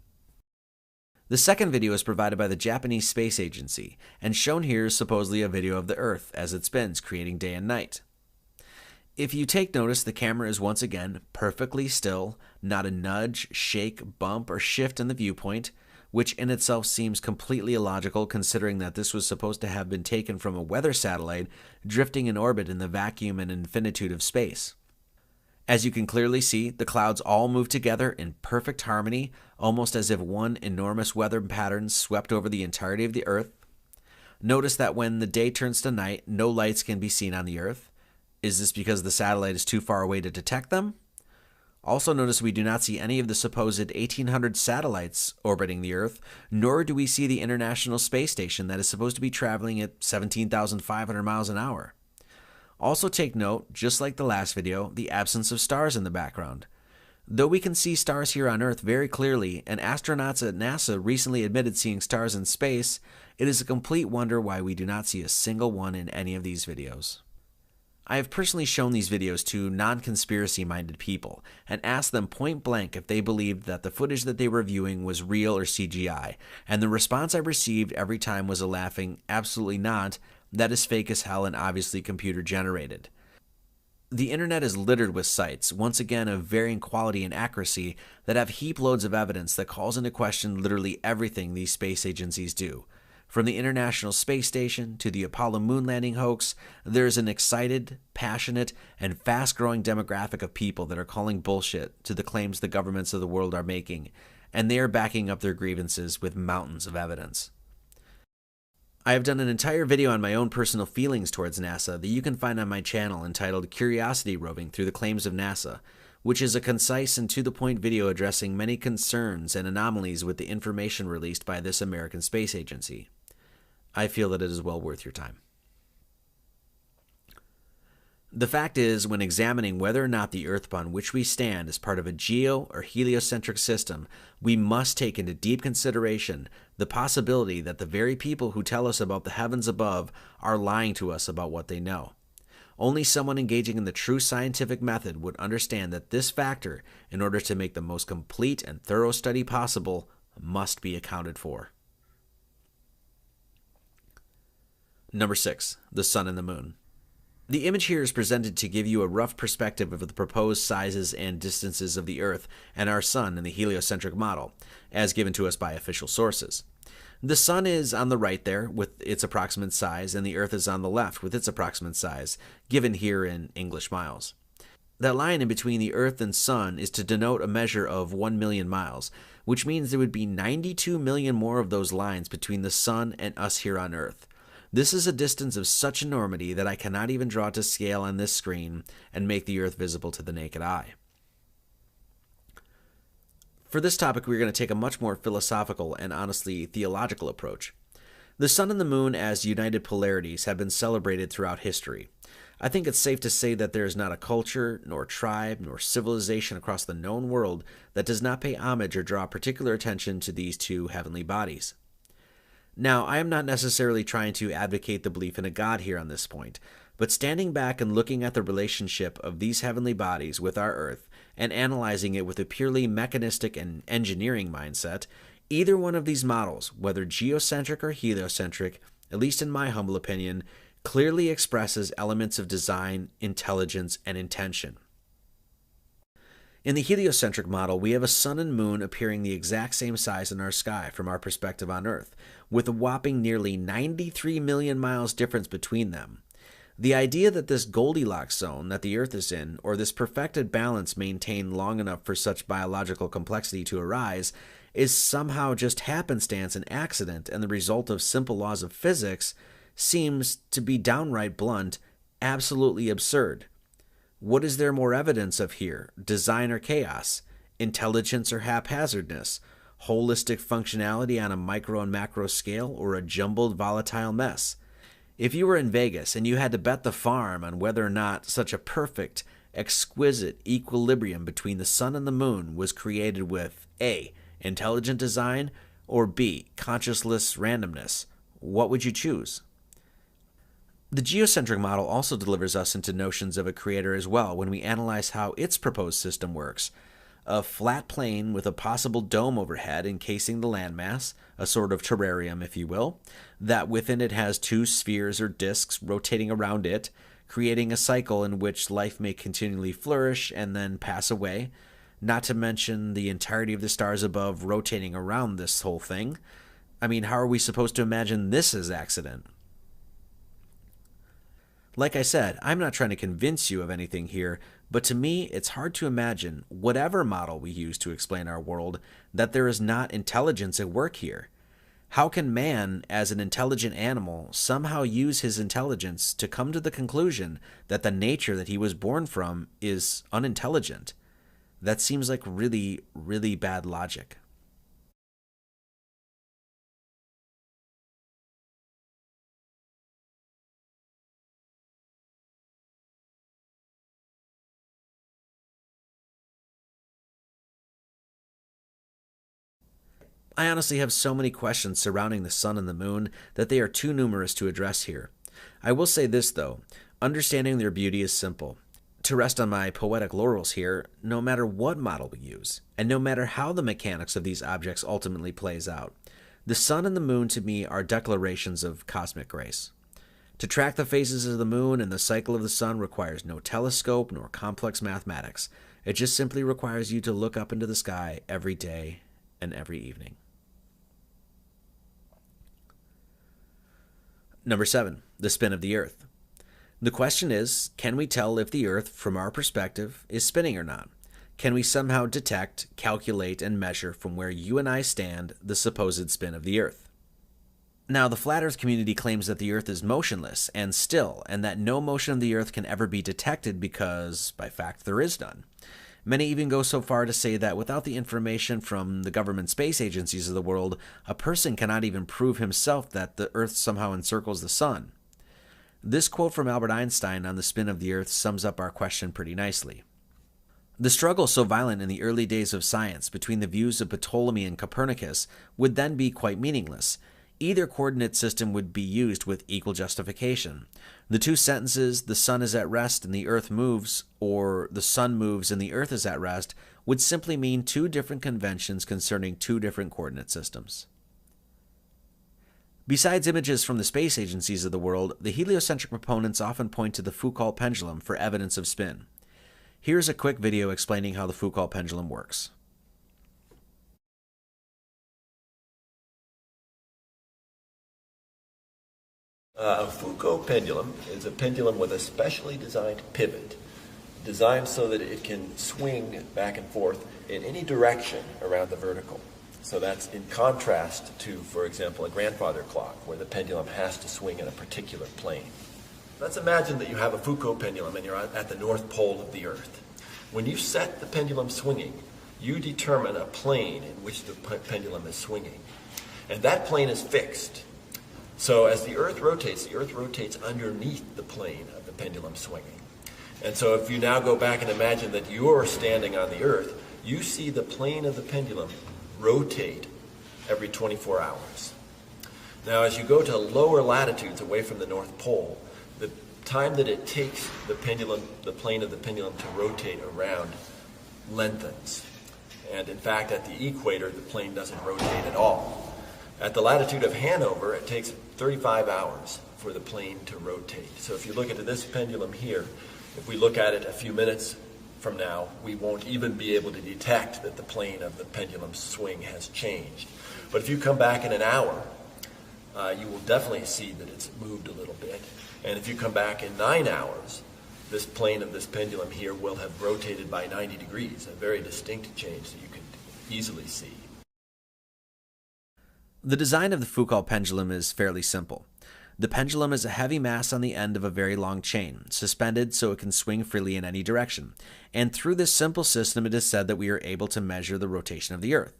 The second video is provided by the Japanese Space Agency, and shown here is supposedly a video of the Earth as it spins, creating day and night. If you take notice, the camera is once again perfectly still, not a nudge, shake, bump, or shift in the viewpoint, which in itself seems completely illogical considering that this was supposed to have been taken from a weather satellite drifting in orbit in the vacuum and infinitude of space. As you can clearly see, the clouds all move together in perfect harmony, almost as if one enormous weather pattern swept over the entirety of the Earth. Notice that when the day turns to night, no lights can be seen on the Earth. Is this because the satellite is too far away to detect them? Also notice we do not see any of the supposed 1,800 satellites orbiting the Earth, nor do we see the International Space Station that is supposed to be traveling at 17,500 miles an hour. Also take note, just like the last video, the absence of stars in the background. Though we can see stars here on Earth very clearly, and astronauts at NASA recently admitted seeing stars in space, it is a complete wonder why we do not see a single one in any of these videos. I have personally shown these videos to non-conspiracy-minded people and asked them point blank if they believed that the footage that they were viewing was real or CGI, and the response I received every time was a laughing, absolutely not, that is fake as hell and obviously computer generated. The internet is littered with sites, once again of varying quality and accuracy, that have heap loads of evidence that calls into question literally everything these space agencies do. From the International Space Station to the Apollo moon landing hoax, there is an excited, passionate, and fast-growing demographic of people that are calling bullshit to the claims the governments of the world are making, and they are backing up their grievances with mountains of evidence. I have done an entire video on my own personal feelings towards NASA that you can find on my channel entitled Curiosity Roving Through the Claims of NASA, which is a concise and to-the-point video addressing many concerns and anomalies with the information released by this American space agency. I feel that it is well worth your time. The fact is, when examining whether or not the Earth upon which we stand is part of a geo- or heliocentric system, we must take into deep consideration the possibility that the very people who tell us about the heavens above are lying to us about what they know. Only someone engaging in the true scientific method would understand that this factor, in order to make the most complete and thorough study possible, must be accounted for. Number 6. The Sun and the Moon. The image here is presented to give you a rough perspective of the proposed sizes and distances of the Earth and our Sun in the heliocentric model, as given to us by official sources. The Sun is on the right there with its approximate size, and the Earth is on the left with its approximate size, given here in English miles. That line in between the Earth and Sun is to denote a measure of 1 million miles, which means there would be 92 million more of those lines between the Sun and us here on Earth. This is a distance of such enormity that I cannot even draw to scale on this screen and make the Earth visible to the naked eye. For this topic, we're going to take a much more philosophical and honestly theological approach. The Sun and the Moon as united polarities have been celebrated throughout history. I think it's safe to say that there is not a culture, nor tribe, nor civilization across the known world that does not pay homage or draw particular attention to these two heavenly bodies. Now, I am not necessarily trying to advocate the belief in a God here on this point, but standing back and looking at the relationship of these heavenly bodies with our Earth and analyzing it with a purely mechanistic and engineering mindset, either one of these models, whether geocentric or heliocentric, at least in my humble opinion, clearly expresses elements of design, intelligence, and intention. In the heliocentric model, we have a sun and moon appearing the exact same size in our sky from our perspective on Earth, with a whopping nearly 93 million miles difference between them. The idea that this Goldilocks zone that the Earth is in, or this perfected balance maintained long enough for such biological complexity to arise, is somehow just happenstance and accident and the result of simple laws of physics, seems, to be downright blunt, absolutely absurd. What is there more evidence of here? Design or chaos? Intelligence or haphazardness? Holistic functionality on a micro and macro scale, or a jumbled volatile mess? If you were in Vegas and you had to bet the farm on whether or not such a perfect, exquisite equilibrium between the sun and the moon was created with A. Intelligent design, or B. Consciousless randomness, what would you choose? The geocentric model also delivers us into notions of a creator as well when we analyze how its proposed system works. A flat plane with a possible dome overhead encasing the landmass, a sort of terrarium, if you will, that within it has two spheres or disks rotating around it, creating a cycle in which life may continually flourish and then pass away, not to mention the entirety of the stars above rotating around this whole thing. I mean, how are we supposed to imagine this as accident? Like I said, I'm not trying to convince you of anything here, but to me, it's hard to imagine, whatever model we use to explain our world, that there is not intelligence at work here. How can man, as an intelligent animal, somehow use his intelligence to come to the conclusion that the nature that he was born from is unintelligent? That seems like really, really bad logic. I honestly have so many questions surrounding the sun and the moon that they are too numerous to address here. I will say this though, understanding their beauty is simple. To rest on my poetic laurels here, no matter what model we use, and no matter how the mechanics of these objects ultimately plays out, the sun and the moon to me are declarations of cosmic grace. To track the phases of the moon and the cycle of the sun requires no telescope nor complex mathematics. It just simply requires you to look up into the sky every day and every evening. Number 7, the spin of the Earth. The question is, can we tell if the Earth, from our perspective, is spinning or not? Can we somehow detect, calculate, and measure from where you and I stand the supposed spin of the Earth? Now, the flat Earth community claims that the Earth is motionless and still, and that no motion of the Earth can ever be detected because, by fact, there is none. Many even go so far to say that without the information from the government space agencies of the world, a person cannot even prove himself that the Earth somehow encircles the sun. This quote from Albert Einstein on the spin of the Earth sums up our question pretty nicely. The struggle so violent in the early days of science between the views of Ptolemy and Copernicus would then be quite meaningless. Either coordinate system would be used with equal justification. The two sentences, the sun is at rest and the earth moves, or the sun moves and the earth is at rest, would simply mean two different conventions concerning two different coordinate systems. Besides images from the space agencies of the world, the heliocentric proponents often point to the Foucault pendulum for evidence of spin. Here's a quick video explaining how the Foucault pendulum works. A Foucault pendulum is a pendulum with a specially designed pivot, designed so that it can swing back and forth in any direction around the vertical. So that's in contrast to, for example, a grandfather clock, where the pendulum has to swing in a particular plane. Let's imagine that you have a Foucault pendulum and you're at the North Pole of the Earth. When you set the pendulum swinging, you determine a plane in which the pendulum is swinging. And that plane is fixed. So as the Earth rotates underneath the plane of the pendulum swinging. And so if you now go back and imagine that you're standing on the Earth, you see the plane of the pendulum rotate every 24 hours. Now as you go to lower latitudes away from the North Pole, the time that it takes the plane of the pendulum to rotate around lengthens. And in fact, at the equator, the plane doesn't rotate at all. At the latitude of Hanover, it takes 35 hours for the plane to rotate. So if you look at this pendulum here, if we look at it a few minutes from now, we won't even be able to detect that the plane of the pendulum swing has changed. But if you come back in an hour, you will definitely see that it's moved a little bit. And if you come back in 9 hours, this plane of this pendulum here will have rotated by 90 degrees, a very distinct change that you can easily see. The design of the Foucault pendulum is fairly simple. The pendulum is a heavy mass on the end of a very long chain, suspended so it can swing freely in any direction. And through this simple system, it is said that we are able to measure the rotation of the Earth.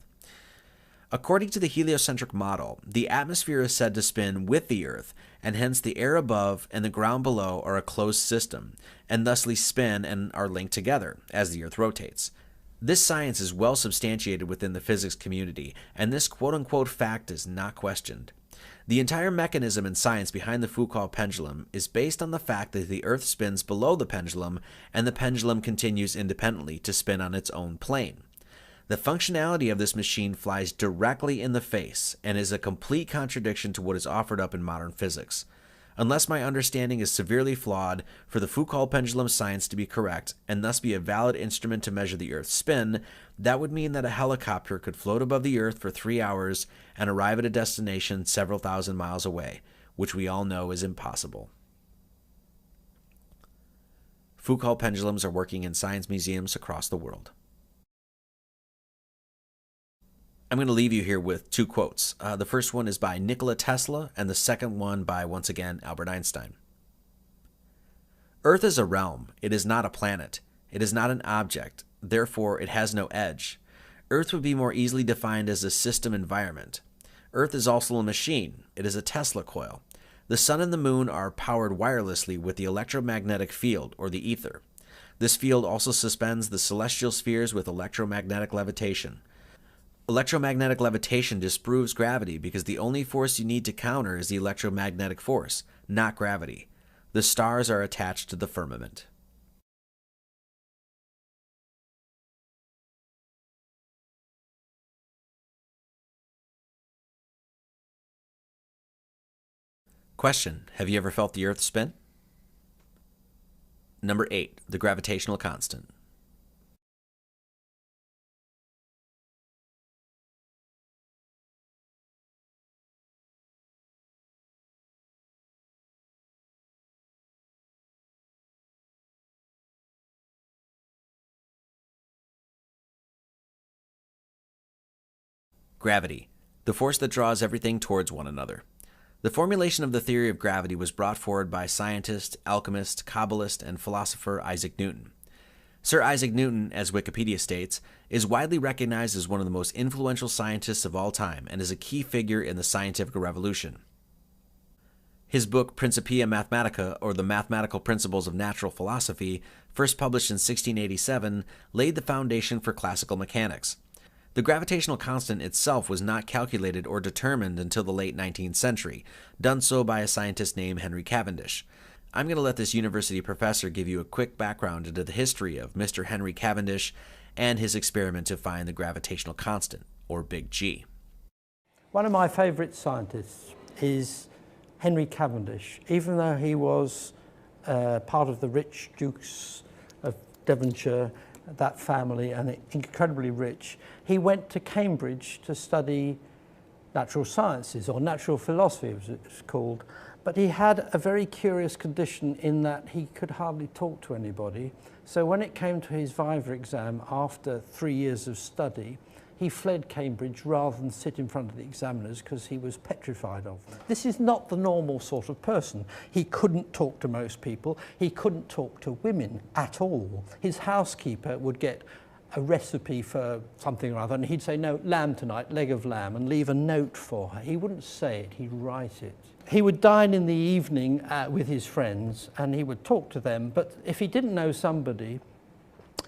According to the heliocentric model, the atmosphere is said to spin with the Earth, and hence the air above and the ground below are a closed system, and thusly spin and are linked together as the Earth rotates. This science is well substantiated within the physics community, and this quote-unquote fact is not questioned. The entire mechanism and science behind the Foucault pendulum is based on the fact that the Earth spins below the pendulum, and the pendulum continues independently to spin on its own plane. The functionality of this machine flies directly in the face and is a complete contradiction to what is offered up in modern physics. Unless my understanding is severely flawed, for the Foucault pendulum science to be correct and thus be a valid instrument to measure the Earth's spin, that would mean that a helicopter could float above the Earth for 3 hours and arrive at a destination several thousand miles away, which we all know is impossible. Foucault pendulums are working in science museums across the world. I'm going to leave you here with 2 quotes. The first one is by Nikola Tesla, and the second one by, once again, Albert Einstein. Earth is a realm. It is not a planet. It is not an object. Therefore, it has no edge. Earth would be more easily defined as a system environment. Earth is also a machine. It is a Tesla coil. The sun and the moon are powered wirelessly with the electromagnetic field, or the ether. This field also suspends the celestial spheres with electromagnetic levitation. Electromagnetic levitation disproves gravity because the only force you need to counter is the electromagnetic force, not gravity. The stars are attached to the firmament. Question: have you ever felt the Earth spin? Number 8. The gravitational constant. Gravity, the force that draws everything towards one another. The formulation of the theory of gravity was brought forward by scientist, alchemist, Kabbalist, and philosopher Isaac Newton. Sir Isaac Newton, as Wikipedia states, is widely recognized as one of the most influential scientists of all time and is a key figure in the scientific revolution. His book Principia Mathematica, or The Mathematical Principles of Natural Philosophy, first published in 1687, laid the foundation for classical mechanics. The gravitational constant itself was not calculated or determined until the late 19th century, done so by a scientist named Henry Cavendish. I'm going to let this university professor give you a quick background into the history of Mr. Henry Cavendish and his experiment to find the gravitational constant, or Big G. One of my favourite scientists is Henry Cavendish. Even though he was part of the rich Dukes of Devonshire, that family, and incredibly rich, he went to Cambridge to study natural sciences, or natural philosophy as it's called. But he had a very curious condition in that he could hardly talk to anybody. So when it came to his Viva exam after 3 years of study, he fled Cambridge rather than sit in front of the examiners because he was petrified of them. This is not the normal sort of person. He couldn't talk to most people. He couldn't talk to women at all. His housekeeper would get a recipe for something or other, and he'd say, no, lamb tonight, leg of lamb, and leave a note for her. He wouldn't say it, he'd write it. He would dine in the evening with his friends, and he would talk to them, but if he didn't know somebody,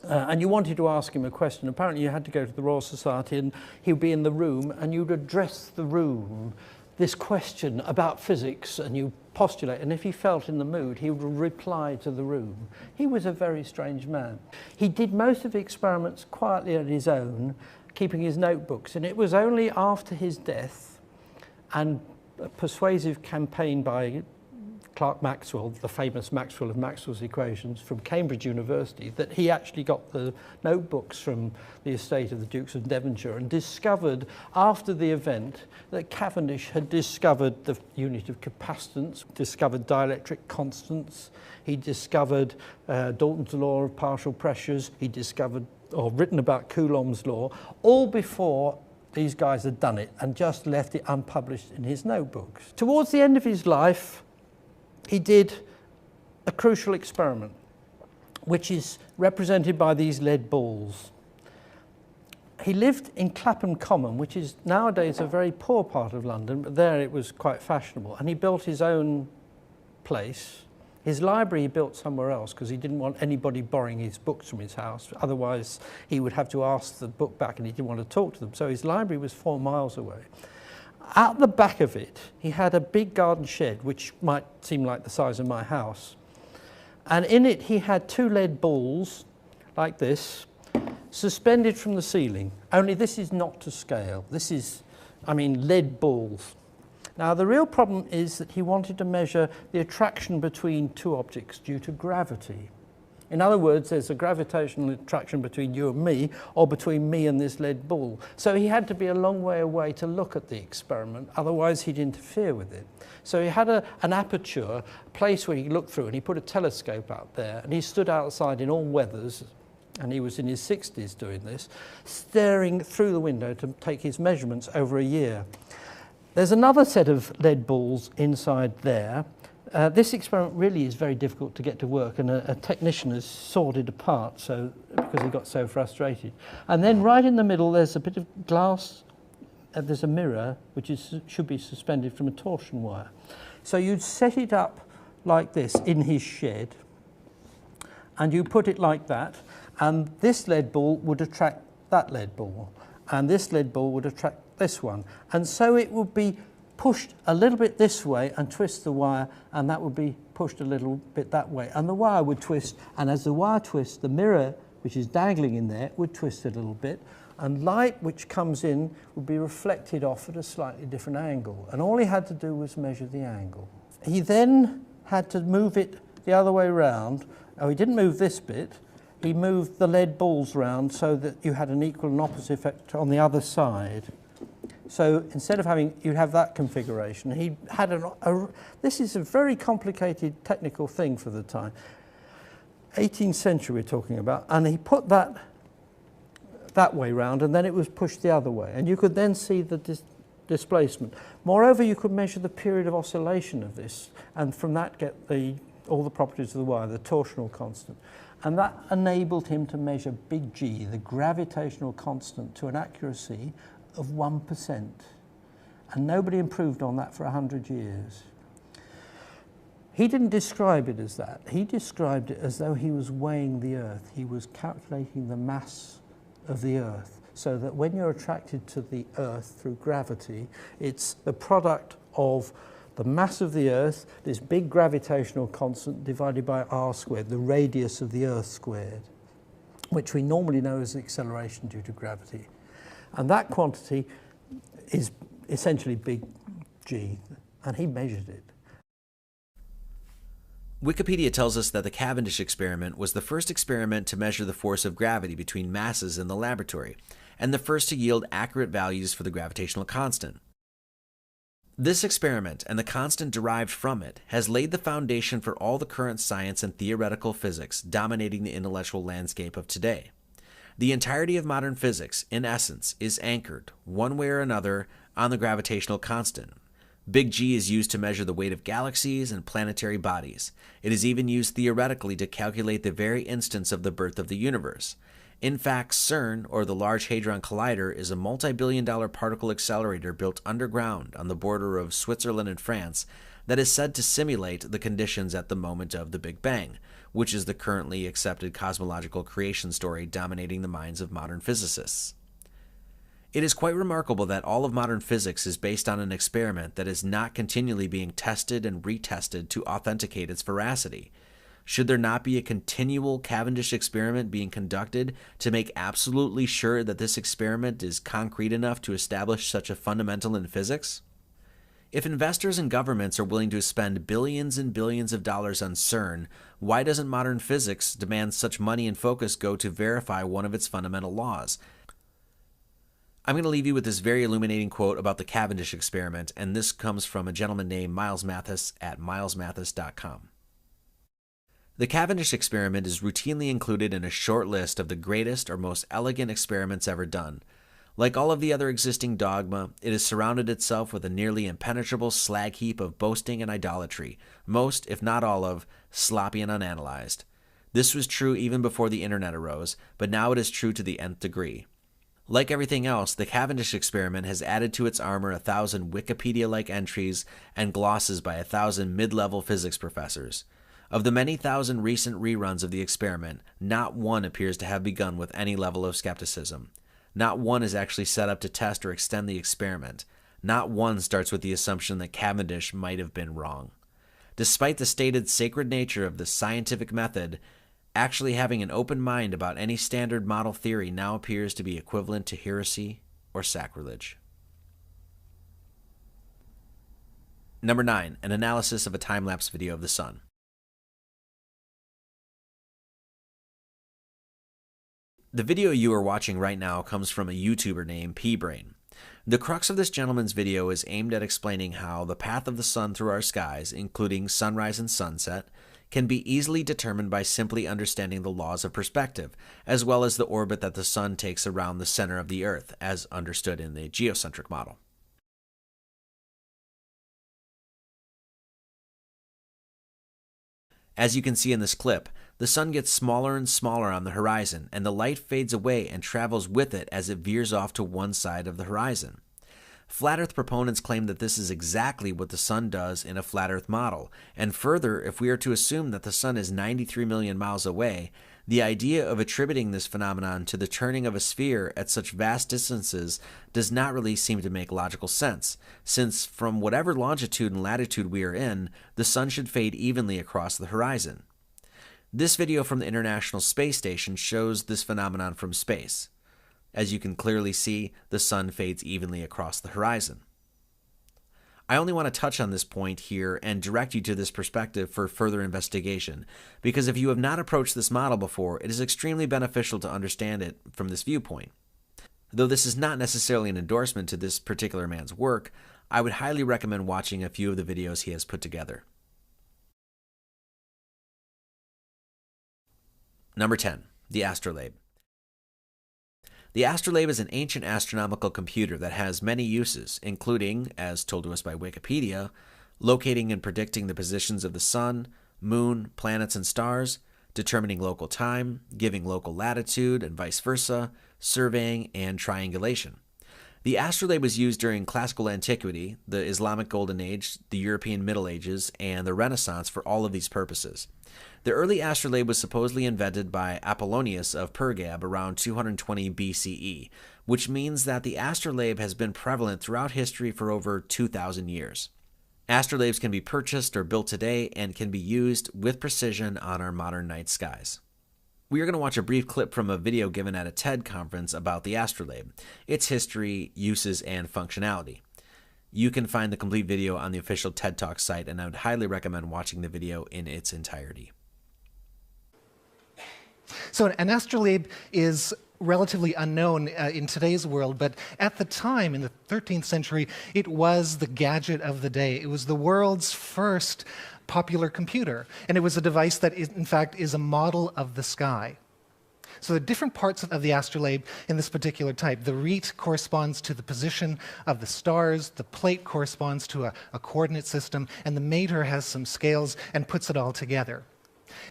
and you wanted to ask him a question, apparently you had to go to the Royal Society and he would be in the room and you'd address the room this question about physics and you postulate, and if he felt in the mood he would reply to the room. He was a very strange man. He did most of the experiments quietly on his own, keeping his notebooks, and it was only after his death and a persuasive campaign by Clerk Maxwell, the famous Maxwell of Maxwell's equations from Cambridge University, that he actually got the notebooks from the estate of the Dukes of Devonshire and discovered after the event that Cavendish had discovered the unit of capacitance, discovered dielectric constants, he discovered Dalton's law of partial pressures, he discovered or written about Coulomb's law, all before these guys had done it and just left it unpublished in his notebooks. Towards the end of his life, he did a crucial experiment, which is represented by these lead balls. He lived in Clapham Common, which is nowadays a very poor part of London, but there it was quite fashionable. And he built his own place. His library he built somewhere else because he didn't want anybody borrowing his books from his house. Otherwise, he would have to ask the book back and he didn't want to talk to them. So his library was 4 miles away. At the back of it, he had a big garden shed, which might seem like the size of my house. And in it, he had 2 lead balls, like this, suspended from the ceiling. Only this is not to scale. This is, I mean, lead balls. Now, the real problem is that he wanted to measure the attraction between 2 objects due to gravity. In other words, there's a gravitational attraction between you and me, or between me and this lead ball. So he had to be a long way away to look at the experiment, otherwise he'd interfere with it. So he had an aperture, a place where he looked through, and he put a telescope out there, and he stood outside in all weathers, and he was in his 60s doing this, staring through the window to take his measurements over a year. There's another set of lead balls inside there. This experiment really is very difficult to get to work, and a technician has sawed it apart because he got so frustrated. And then right in the middle there's a bit of glass, there's a mirror which should be suspended from a torsion wire. So you'd set it up like this in his shed, and you put it like that, and this lead ball would attract that lead ball, and this lead ball would attract this one. And so it would be pushed a little bit this way and twist the wire, and that would be pushed a little bit that way. And the wire would twist, and as the wire twists, the mirror, which is dangling in there, would twist a little bit, and light which comes in would be reflected off at a slightly different angle. And all he had to do was measure the angle. He then had to move it the other way round. Oh, he didn't move this bit. He moved the lead balls round so that you had an equal and opposite effect on the other side. So instead of having, you'd have that configuration. He had this is a very complicated technical thing for the time. 18th century we're talking about, and he put that way round, and then it was pushed the other way, and you could then see the displacement. Moreover, you could measure the period of oscillation of this, and from that get all the properties of the wire, the torsional constant. And that enabled him to measure big G, the gravitational constant, to an accuracy of 1%. And nobody improved on that for 100 years. He didn't describe it as that. He described it as though he was weighing the Earth. He was calculating the mass of the Earth, so that when you're attracted to the Earth through gravity, it's the product of the mass of the Earth, this big gravitational constant, divided by r squared, the radius of the Earth squared, which we normally know as acceleration due to gravity. And that quantity is essentially big G, and he measured it. Wikipedia tells us that the Cavendish experiment was the first experiment to measure the force of gravity between masses in the laboratory, and the first to yield accurate values for the gravitational constant. This experiment, and the constant derived from it, has laid the foundation for all the current science and theoretical physics dominating the intellectual landscape of today. The entirety of modern physics, in essence, is anchored, one way or another, on the gravitational constant. Big G is used to measure the weight of galaxies and planetary bodies. It is even used theoretically to calculate the very instance of the birth of the universe. In fact, CERN, or the Large Hadron Collider, is a multi-billion-dollar particle accelerator built underground on the border of Switzerland and France that is said to simulate the conditions at the moment of the Big Bang, which is the currently accepted cosmological creation story dominating the minds of modern physicists. It is quite remarkable that all of modern physics is based on an experiment that is not continually being tested and retested to authenticate its veracity. Should there not be a continual Cavendish experiment being conducted to make absolutely sure that this experiment is concrete enough to establish such a fundamental in physics? If investors and governments are willing to spend billions and billions of dollars on CERN, why doesn't modern physics demand such money and focus go to verify one of its fundamental laws? I'm going to leave you with this very illuminating quote about the Cavendish experiment, and this comes from a gentleman named Miles Mathis at milesmathis.com. The Cavendish experiment is routinely included in a short list of the greatest or most elegant experiments ever done. Like all of the other existing dogma, it has surrounded itself with a nearly impenetrable slag heap of boasting and idolatry, most, if not all of, sloppy and unanalyzed. This was true even before the internet arose, but now it is true to the nth degree. Like everything else, the Cavendish experiment has added to its armor 1,000 Wikipedia-like entries and glosses by 1,000 mid-level physics professors. Of the many thousand recent reruns of the experiment, not one appears to have begun with any level of skepticism. Not one is actually set up to test or extend the experiment. Not one starts with the assumption that Cavendish might have been wrong. Despite the stated sacred nature of the scientific method, actually having an open mind about any standard model theory now appears to be equivalent to heresy or sacrilege. Number 9, an analysis of a time-lapse video of the sun. The video you are watching right now comes from a YouTuber named P-Brain. The crux of this gentleman's video is aimed at explaining how the path of the sun through our skies, including sunrise and sunset, can be easily determined by simply understanding the laws of perspective, as well as the orbit that the sun takes around the center of the Earth, as understood in the geocentric model. As you can see in this clip, the sun gets smaller and smaller on the horizon, and the light fades away and travels with it as it veers off to one side of the horizon. Flat Earth proponents claim that this is exactly what the sun does in a flat Earth model, and further, if we are to assume that the sun is 93 million miles away, the idea of attributing this phenomenon to the turning of a sphere at such vast distances does not really seem to make logical sense, since from whatever longitude and latitude we are in, the sun should fade evenly across the horizon. This video from the International Space Station shows this phenomenon from space. As you can clearly see, the sun fades evenly across the horizon. I only want to touch on this point here and direct you to this perspective for further investigation, because if you have not approached this model before, it is extremely beneficial to understand it from this viewpoint. Though this is not necessarily an endorsement to this particular man's work, I would highly recommend watching a few of the videos he has put together. Number 10, the astrolabe. The astrolabe is an ancient astronomical computer that has many uses, including, as told to us by Wikipedia, locating and predicting the positions of the sun, moon, planets, and stars, determining local time, giving local latitude, and vice versa, surveying, and triangulation. The astrolabe was used during classical antiquity, the Islamic Golden Age, the European Middle Ages, and the Renaissance for all of these purposes. The early astrolabe was supposedly invented by Apollonius of Pergam around 220 BCE, which means that the astrolabe has been prevalent throughout history for over 2,000 years. Astrolabes can be purchased or built today and can be used with precision on our modern night skies. We are going to watch a brief clip from a video given at a TED conference about the astrolabe, its history, uses, and functionality. You can find the complete video on the official TED Talk site, and I would highly recommend watching the video in its entirety. So an astrolabe is relatively unknown in today's world, but at the time, in the 13th century, it was the gadget of the day. It was the world's first popular computer, and it was a device that, in fact, is a model of the sky. So the different parts of the astrolabe in this particular type, the rete corresponds to the position of the stars, the plate corresponds to a coordinate system, and the mater has some scales and puts it all together.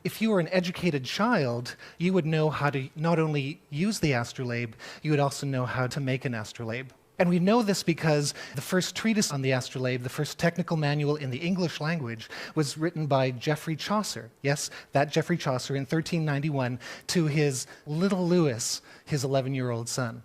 If you were an educated child, you would know how to not only use the astrolabe, you would also know how to make an astrolabe. And we know this because the first treatise on the astrolabe, the first technical manual in the English language, was written by Geoffrey Chaucer. Yes, that Geoffrey Chaucer in 1391 to his little Lewis, his 11-year-old son.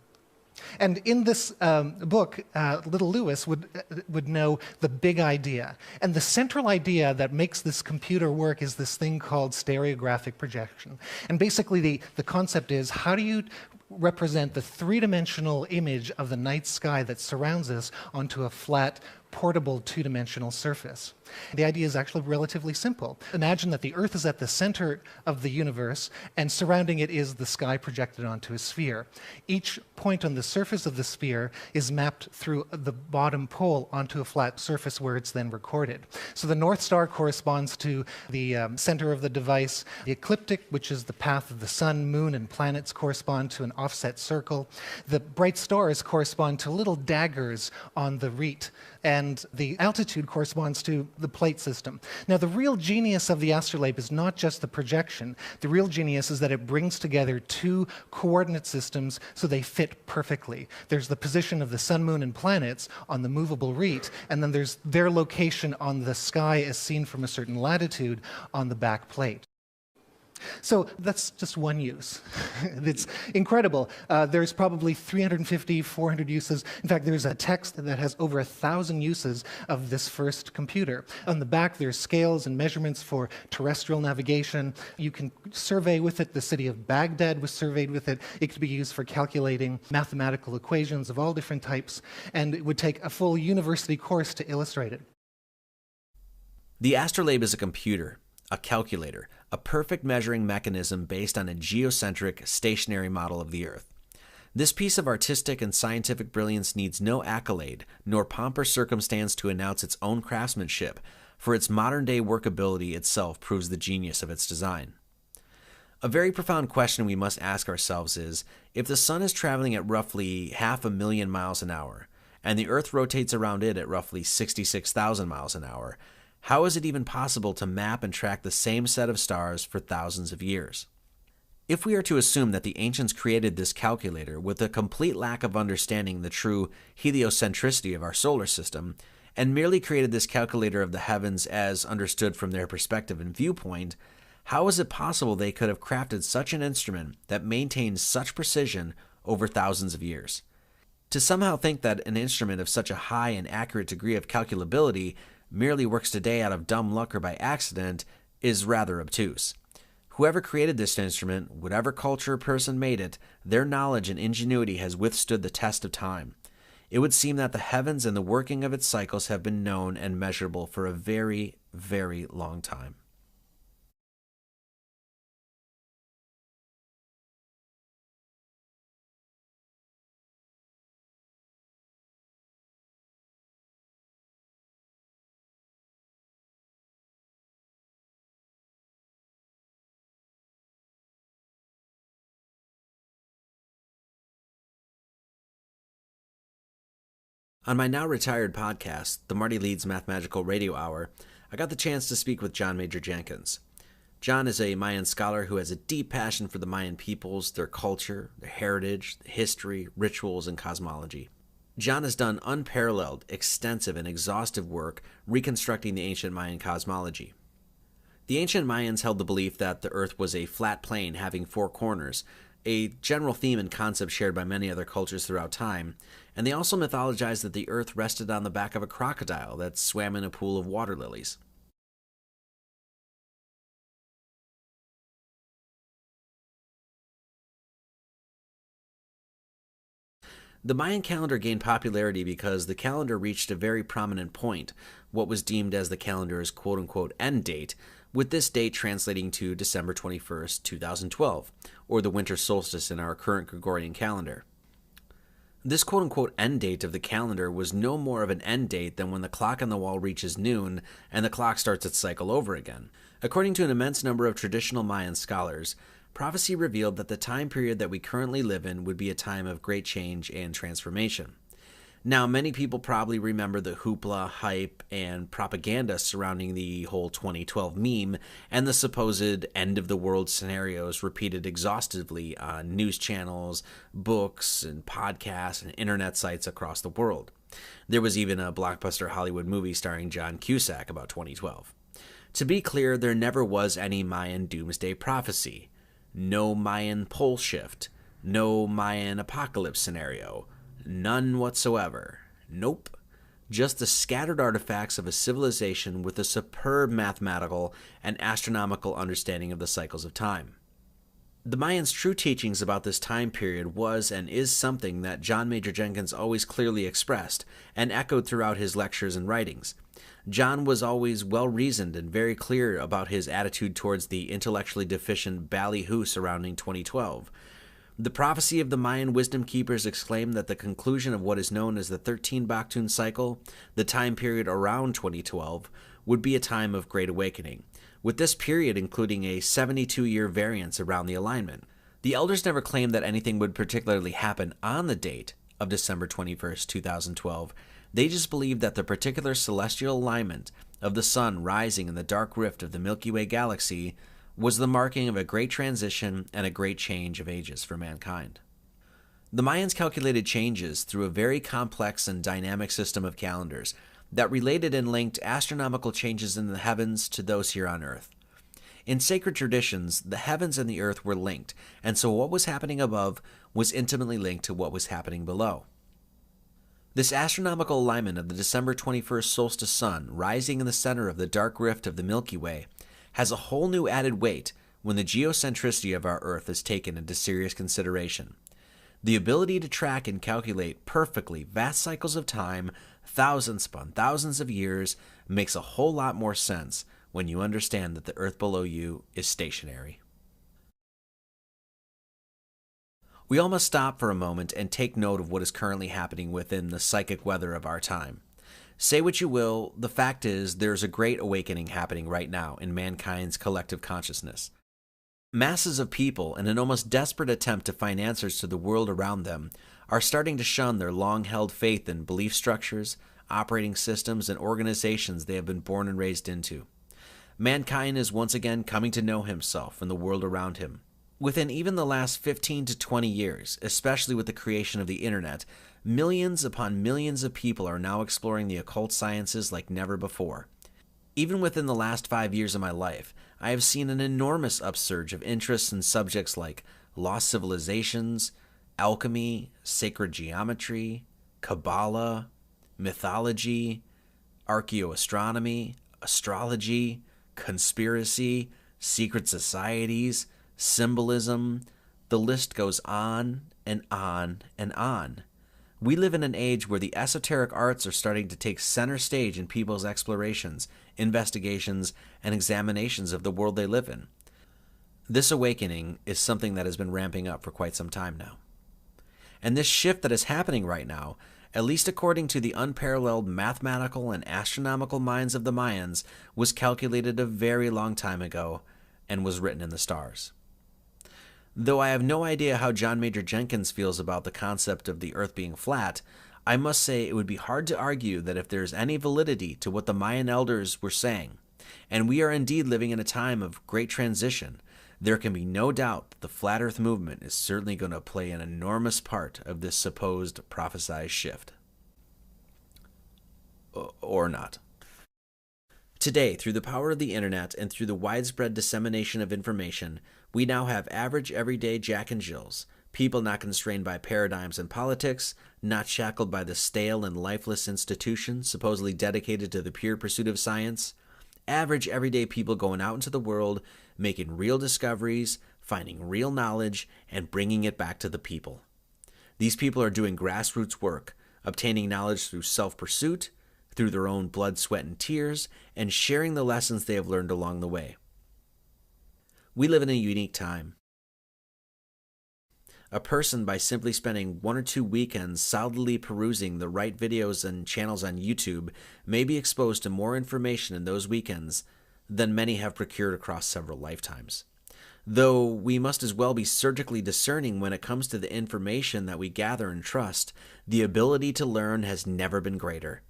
And in this book, little Lewis would know the big idea. And the central idea that makes this computer work is this thing called stereographic projection. And basically the concept is, how do you represent the three-dimensional image of the night sky that surrounds us onto a flat, portable two-dimensional surface? The idea is actually relatively simple. Imagine that the Earth is at the center of the universe, and surrounding it is the sky projected onto a sphere. Each point on the surface of the sphere is mapped through the bottom pole onto a flat surface where it's then recorded. So the North Star corresponds to the center of the device. The ecliptic, which is the path of the sun, moon, and planets, correspond to an offset circle. The bright stars correspond to little daggers on the rete, and the altitude corresponds to the plate system. Now, the real genius of the astrolabe is not just the projection. The real genius is that it brings together two coordinate systems so they fit perfectly. There's the position of the sun, moon, and planets on the movable rete, and then there's their location on the sky as seen from a certain latitude on the back plate. So that's just one use. It's incredible. There's probably 350, 400 uses. In fact, there's a text that has over 1,000 uses of this first computer. On the back, there's scales and measurements for terrestrial navigation. You can survey with it. The city of Baghdad was surveyed with it. It could be used for calculating mathematical equations of all different types, and it would take a full university course to illustrate it. The astrolabe is a computer, a calculator, a perfect measuring mechanism based on a geocentric, stationary model of the Earth. This piece of artistic and scientific brilliance needs no accolade, nor pomp or circumstance to announce its own craftsmanship, for its modern-day workability itself proves the genius of its design. A very profound question we must ask ourselves is, if the Sun is traveling at roughly 500,000 miles an hour, and the Earth rotates around it at roughly 66,000 miles an hour, how is it even possible to map and track the same set of stars for thousands of years? If we are to assume that the ancients created this calculator with a complete lack of understanding the true heliocentricity of our solar system, and merely created this calculator of the heavens as understood from their perspective and viewpoint, how is it possible they could have crafted such an instrument that maintains such precision over thousands of years? To somehow think that an instrument of such a high and accurate degree of calculability merely works today out of dumb luck or by accident is rather obtuse. Whoever created this instrument, whatever culture or person made it, their knowledge and ingenuity has withstood the test of time. It would seem that the heavens and the working of its cycles have been known and measurable for a very, very long time. On my now retired podcast, the Marty Leeds Mathematical Radio Hour, I got the chance to speak with John Major Jenkins. John is a Mayan scholar who has a deep passion for the Mayan peoples, their culture, their heritage, history, rituals, and cosmology. John has done unparalleled, extensive, and exhaustive work reconstructing the ancient Mayan cosmology. The ancient Mayans held the belief that the Earth was a flat plane having four corners, a general theme and concept shared by many other cultures throughout time, and they also mythologized that the Earth rested on the back of a crocodile that swam in a pool of water lilies. The Mayan calendar gained popularity because the calendar reached a very prominent point, what was deemed as the calendar's quote-unquote end date, with this date translating to December 21st, 2012, or the winter solstice in our current Gregorian calendar. This quote-unquote end date of the calendar was no more of an end date than when the clock on the wall reaches noon and the clock starts its cycle over again. According to an immense number of traditional Mayan scholars, prophecy revealed that the time period that we currently live in would be a time of great change and transformation. Now, many people probably remember the hoopla, hype, and propaganda surrounding the whole 2012 meme and the supposed end-of-the-world scenarios repeated exhaustively on news channels, books, and podcasts and internet sites across the world. There was even a blockbuster Hollywood movie starring John Cusack about 2012. To be clear, there never was any Mayan doomsday prophecy. No Mayan pole shift. No Mayan apocalypse scenario. None whatsoever. Nope. Just the scattered artifacts of a civilization with a superb mathematical and astronomical understanding of the cycles of time. The Mayans' true teachings about this time period was and is something that John Major Jenkins always clearly expressed and echoed throughout his lectures and writings. John was always well-reasoned and very clear about his attitude towards the intellectually deficient ballyhoo surrounding 2012. The prophecy of the Mayan wisdom keepers exclaimed that the conclusion of what is known as the 13 Baktun cycle, the time period around 2012, would be a time of great awakening, with this period including a 72-year variance around the alignment. The elders never claimed that anything would particularly happen on the date of December 21st, 2012. They just believed that the particular celestial alignment of the sun rising in the dark rift of the Milky Way galaxy was the marking of a great transition and a great change of ages for mankind. The Mayans calculated changes through a very complex and dynamic system of calendars that related and linked astronomical changes in the heavens to those here on Earth. In sacred traditions, the heavens and the earth were linked, and so what was happening above was intimately linked to what was happening below. This astronomical alignment of the December 21st solstice sun rising in the center of the dark rift of the Milky Way has a whole new added weight when the geocentricity of our Earth is taken into serious consideration. The ability to track and calculate perfectly vast cycles of time, thousands upon thousands of years, makes a whole lot more sense when you understand that the Earth below you is stationary. We all must stop for a moment and take note of what is currently happening within the psychic weather of our time. Say what you will, the fact is there's a great awakening happening right now in mankind's collective consciousness. Masses of people, in an almost desperate attempt to find answers to the world around them, are starting to shun their long-held faith in belief structures, operating systems, and organizations they have been born and raised into. Mankind is once again coming to know himself and the world around him. Within even the last 15 to 20 years, especially with the creation of the internet, millions upon millions of people are now exploring the occult sciences like never before. Even within the last 5 years of my life, I have seen an enormous upsurge of interests in subjects like lost civilizations, alchemy, sacred geometry, Kabbalah, mythology, archaeoastronomy, astrology, conspiracy, secret societies, symbolism. The list goes on and on and on. We live in an age where the esoteric arts are starting to take center stage in people's explorations, investigations, and examinations of the world they live in. This awakening is something that has been ramping up for quite some time now. And this shift that is happening right now, at least according to the unparalleled mathematical and astronomical minds of the Mayans, was calculated a very long time ago and was written in the stars. Though I have no idea how John Major Jenkins feels about the concept of the Earth being flat, I must say it would be hard to argue that if there is any validity to what the Mayan elders were saying, and we are indeed living in a time of great transition, there can be no doubt that the Flat Earth movement is certainly going to play an enormous part of this supposed prophesized shift. Or not. Today, through the power of the internet and through the widespread dissemination of information, we now have average everyday Jack and Jills, people not constrained by paradigms and politics, not shackled by the stale and lifeless institutions supposedly dedicated to the pure pursuit of science, average everyday people going out into the world, making real discoveries, finding real knowledge, and bringing it back to the people. These people are doing grassroots work, obtaining knowledge through self-pursuit, through their own blood, sweat, and tears, and sharing the lessons they have learned along the way. We live in a unique time. A person, by simply spending 1 or 2 weekends solidly perusing the right videos and channels on YouTube, may be exposed to more information in those weekends than many have procured across several lifetimes. Though we must as well be surgically discerning when it comes to the information that we gather and trust, the ability to learn has never been greater.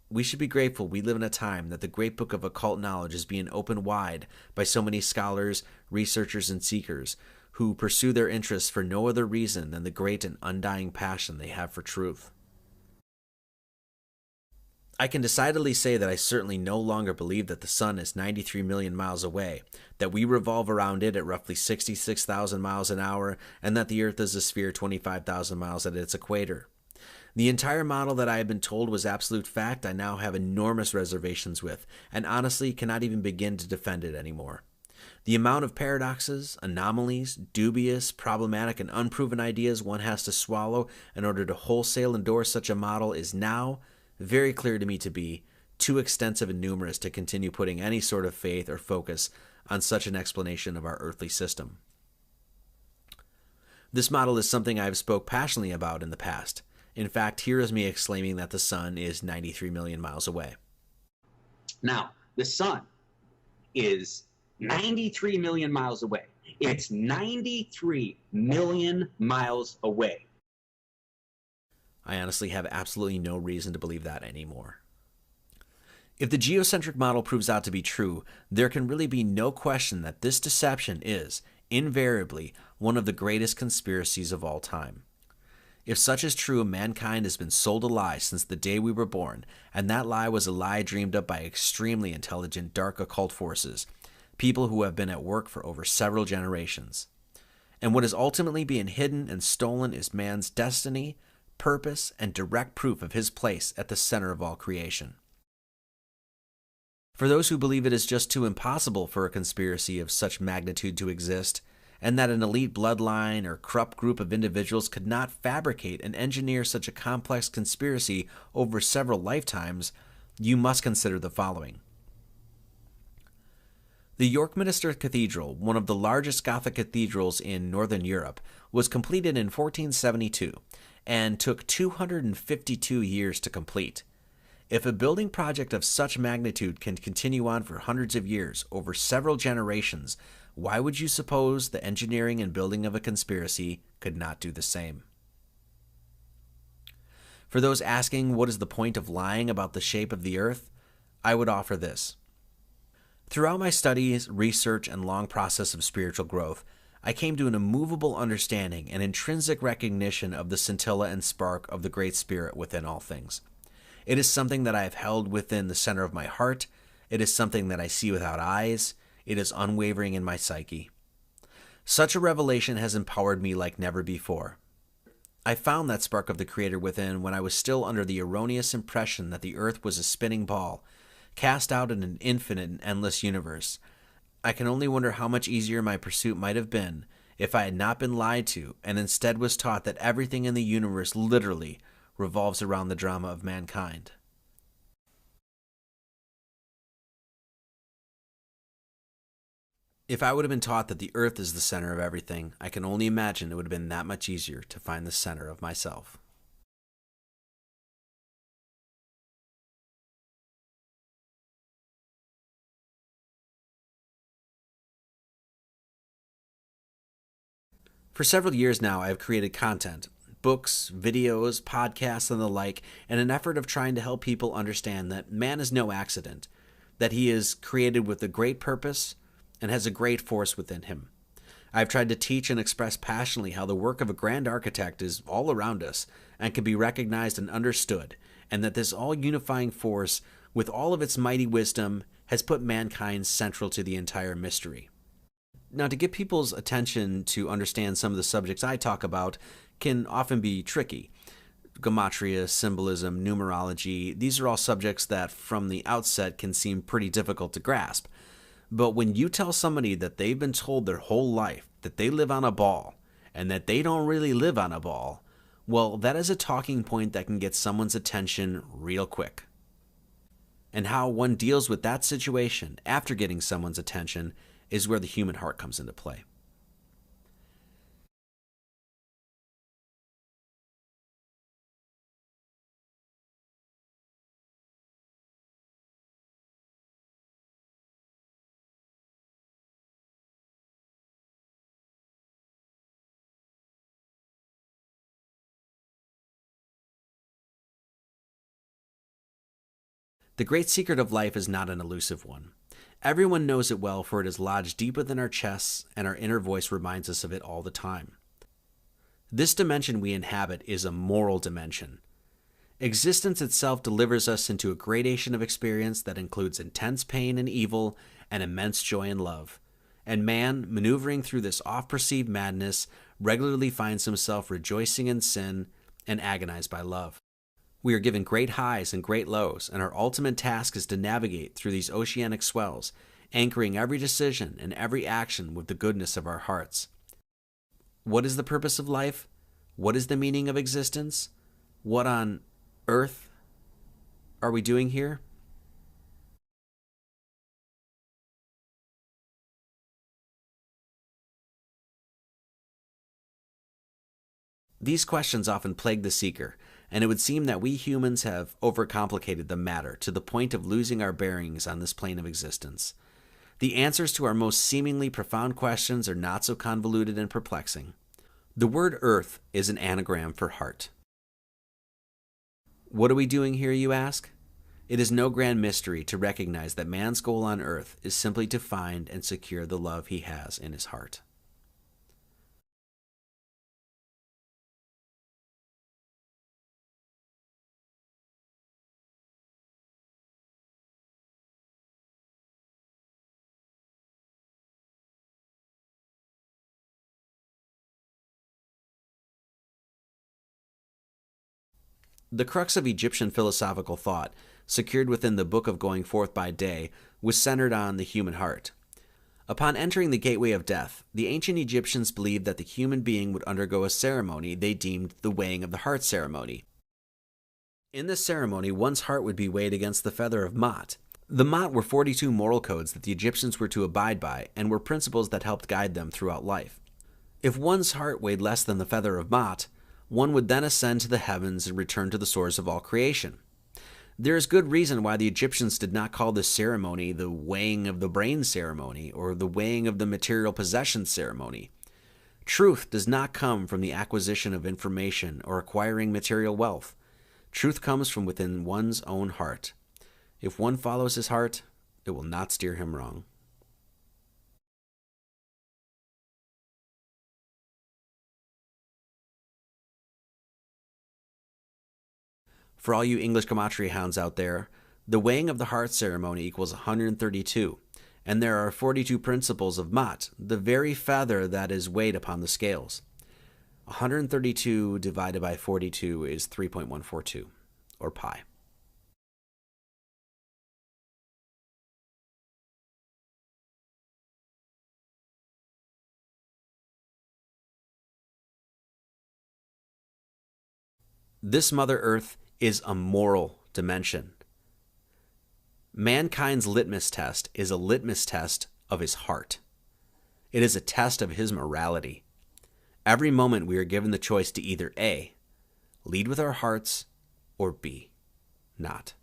We should be grateful we live in a time that the great book of occult knowledge is being opened wide by so many scholars, researchers, and seekers who pursue their interests for no other reason than the great and undying passion they have for truth. I can decidedly say that I certainly no longer believe that the sun is 93 million miles away, that we revolve around it at roughly 66,000 miles an hour, and that the Earth is a sphere 25,000 miles at its equator. The entire model that I had been told was absolute fact I now have enormous reservations with, and honestly cannot even begin to defend it anymore. The amount of paradoxes, anomalies, dubious, problematic, and unproven ideas one has to swallow in order to wholesale endorse such a model is now very clear to me to be too extensive and numerous to continue putting any sort of faith or focus on such an explanation of our earthly system. This model is something I have spoke passionately about in the past. In fact, here is me exclaiming that the sun is 93 million miles away. Now, the sun is 93 million miles away. It's 93 million miles away. I honestly have absolutely no reason to believe that anymore. If the geocentric model proves out to be true, there can really be no question that this deception is, invariably, one of the greatest conspiracies of all time. If such is true, mankind has been sold a lie since the day we were born, and that lie was a lie dreamed up by extremely intelligent dark occult forces, people who have been at work for over several generations. And what is ultimately being hidden and stolen is man's destiny, purpose, and direct proof of his place at the center of all creation. For those who believe it is just too impossible for a conspiracy of such magnitude to exist, and that an elite bloodline or corrupt group of individuals could not fabricate and engineer such a complex conspiracy over several lifetimes, you must consider the following. The York Minster Cathedral, one of the largest Gothic cathedrals in Northern Europe, was completed in 1472 and took 252 years to complete. If a building project of such magnitude can continue on for hundreds of years, over several generations, why would you suppose the engineering and building of a conspiracy could not do the same? For those asking what is the point of lying about the shape of the earth, I would offer this. Throughout my studies, research, and long process of spiritual growth, I came to an immovable understanding and intrinsic recognition of the scintilla and spark of the Great Spirit within all things. It is something that I have held within the center of my heart. It is something that I see without eyes. It is unwavering in my psyche. Such a revelation has empowered me like never before. I found that spark of the Creator within when I was still under the erroneous impression that the earth was a spinning ball, cast out in an infinite and endless universe. I can only wonder how much easier my pursuit might have been if I had not been lied to and instead was taught that everything in the universe literally revolves around the drama of mankind. If I would have been taught that the earth is the center of everything, I can only imagine it would have been that much easier to find the center of myself. For several years now, I have created content, books, videos, podcasts, and the like, in an effort of trying to help people understand that man is no accident, that he is created with a great purpose and has a great force within him. I've tried to teach and express passionately how the work of a grand architect is all around us and can be recognized and understood, and that this all-unifying force, with all of its mighty wisdom, has put mankind central to the entire mystery. Now, to get people's attention to understand some of the subjects I talk about can often be tricky. Gematria, symbolism, numerology, these are all subjects that from the outset can seem pretty difficult to grasp. But when you tell somebody that they've been told their whole life that they live on a ball and that they don't really live on a ball, well, that is a talking point that can get someone's attention real quick. And how one deals with that situation after getting someone's attention is where the human heart comes into play. The great secret of life is not an elusive one. Everyone knows it well, for it is lodged deep within our chests, and our inner voice reminds us of it all the time. This dimension we inhabit is a moral dimension. Existence itself delivers us into a gradation of experience that includes intense pain and evil and immense joy and love. And man, maneuvering through this oft-perceived madness, regularly finds himself rejoicing in sin and agonized by love. We are given great highs and great lows, and our ultimate task is to navigate through these oceanic swells, anchoring every decision and every action with the goodness of our hearts. What is the purpose of life? What is the meaning of existence? What on earth are we doing here? These questions often plague the seeker, and it would seem that we humans have overcomplicated the matter to the point of losing our bearings on this plane of existence. The answers to our most seemingly profound questions are not so convoluted and perplexing. The word earth is an anagram for heart. What are we doing here, you ask? It is no grand mystery to recognize that man's goal on earth is simply to find and secure the love he has in his heart. The crux of Egyptian philosophical thought, secured within the Book of Going Forth by Day, was centered on the human heart. Upon entering the gateway of death, the ancient Egyptians believed that the human being would undergo a ceremony they deemed the weighing of the heart ceremony. In this ceremony, one's heart would be weighed against the feather of Ma'at. The Ma'at were 42 moral codes that the Egyptians were to abide by and were principles that helped guide them throughout life. If one's heart weighed less than the feather of Ma'at, one would then ascend to the heavens and return to the source of all creation. There is good reason why the Egyptians did not call this ceremony the weighing of the brain ceremony or the weighing of the material possessions ceremony. Truth does not come from the acquisition of information or acquiring material wealth. Truth comes from within one's own heart. If one follows his heart, it will not steer him wrong. For all you English gematria hounds out there, the weighing of the heart ceremony equals 132, and there are 42 principles of Ma'at, the very feather that is weighed upon the scales. 132 divided by 42 is 3.142, or pi. This Mother Earth is a moral dimension. Mankind's litmus test is a litmus test of his heart. It is a test of his morality. Every moment we are given the choice to either A, lead with our hearts, or B, not.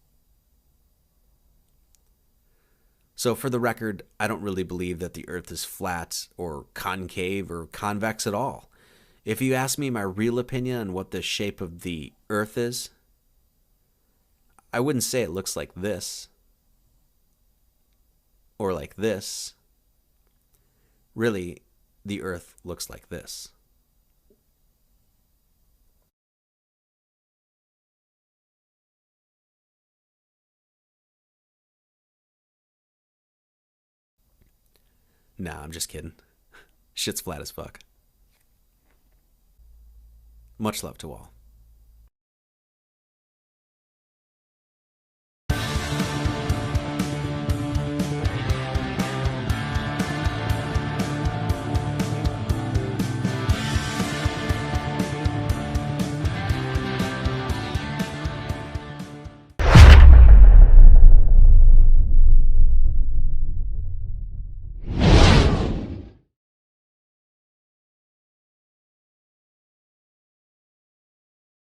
So for the record, I don't really believe that the Earth is flat or concave or convex at all. If you ask me my real opinion on what the shape of the Earth is, I wouldn't say it looks like this or like this. Really, the Earth looks like this. Nah, I'm just kidding. Shit's flat as fuck. Much love to all.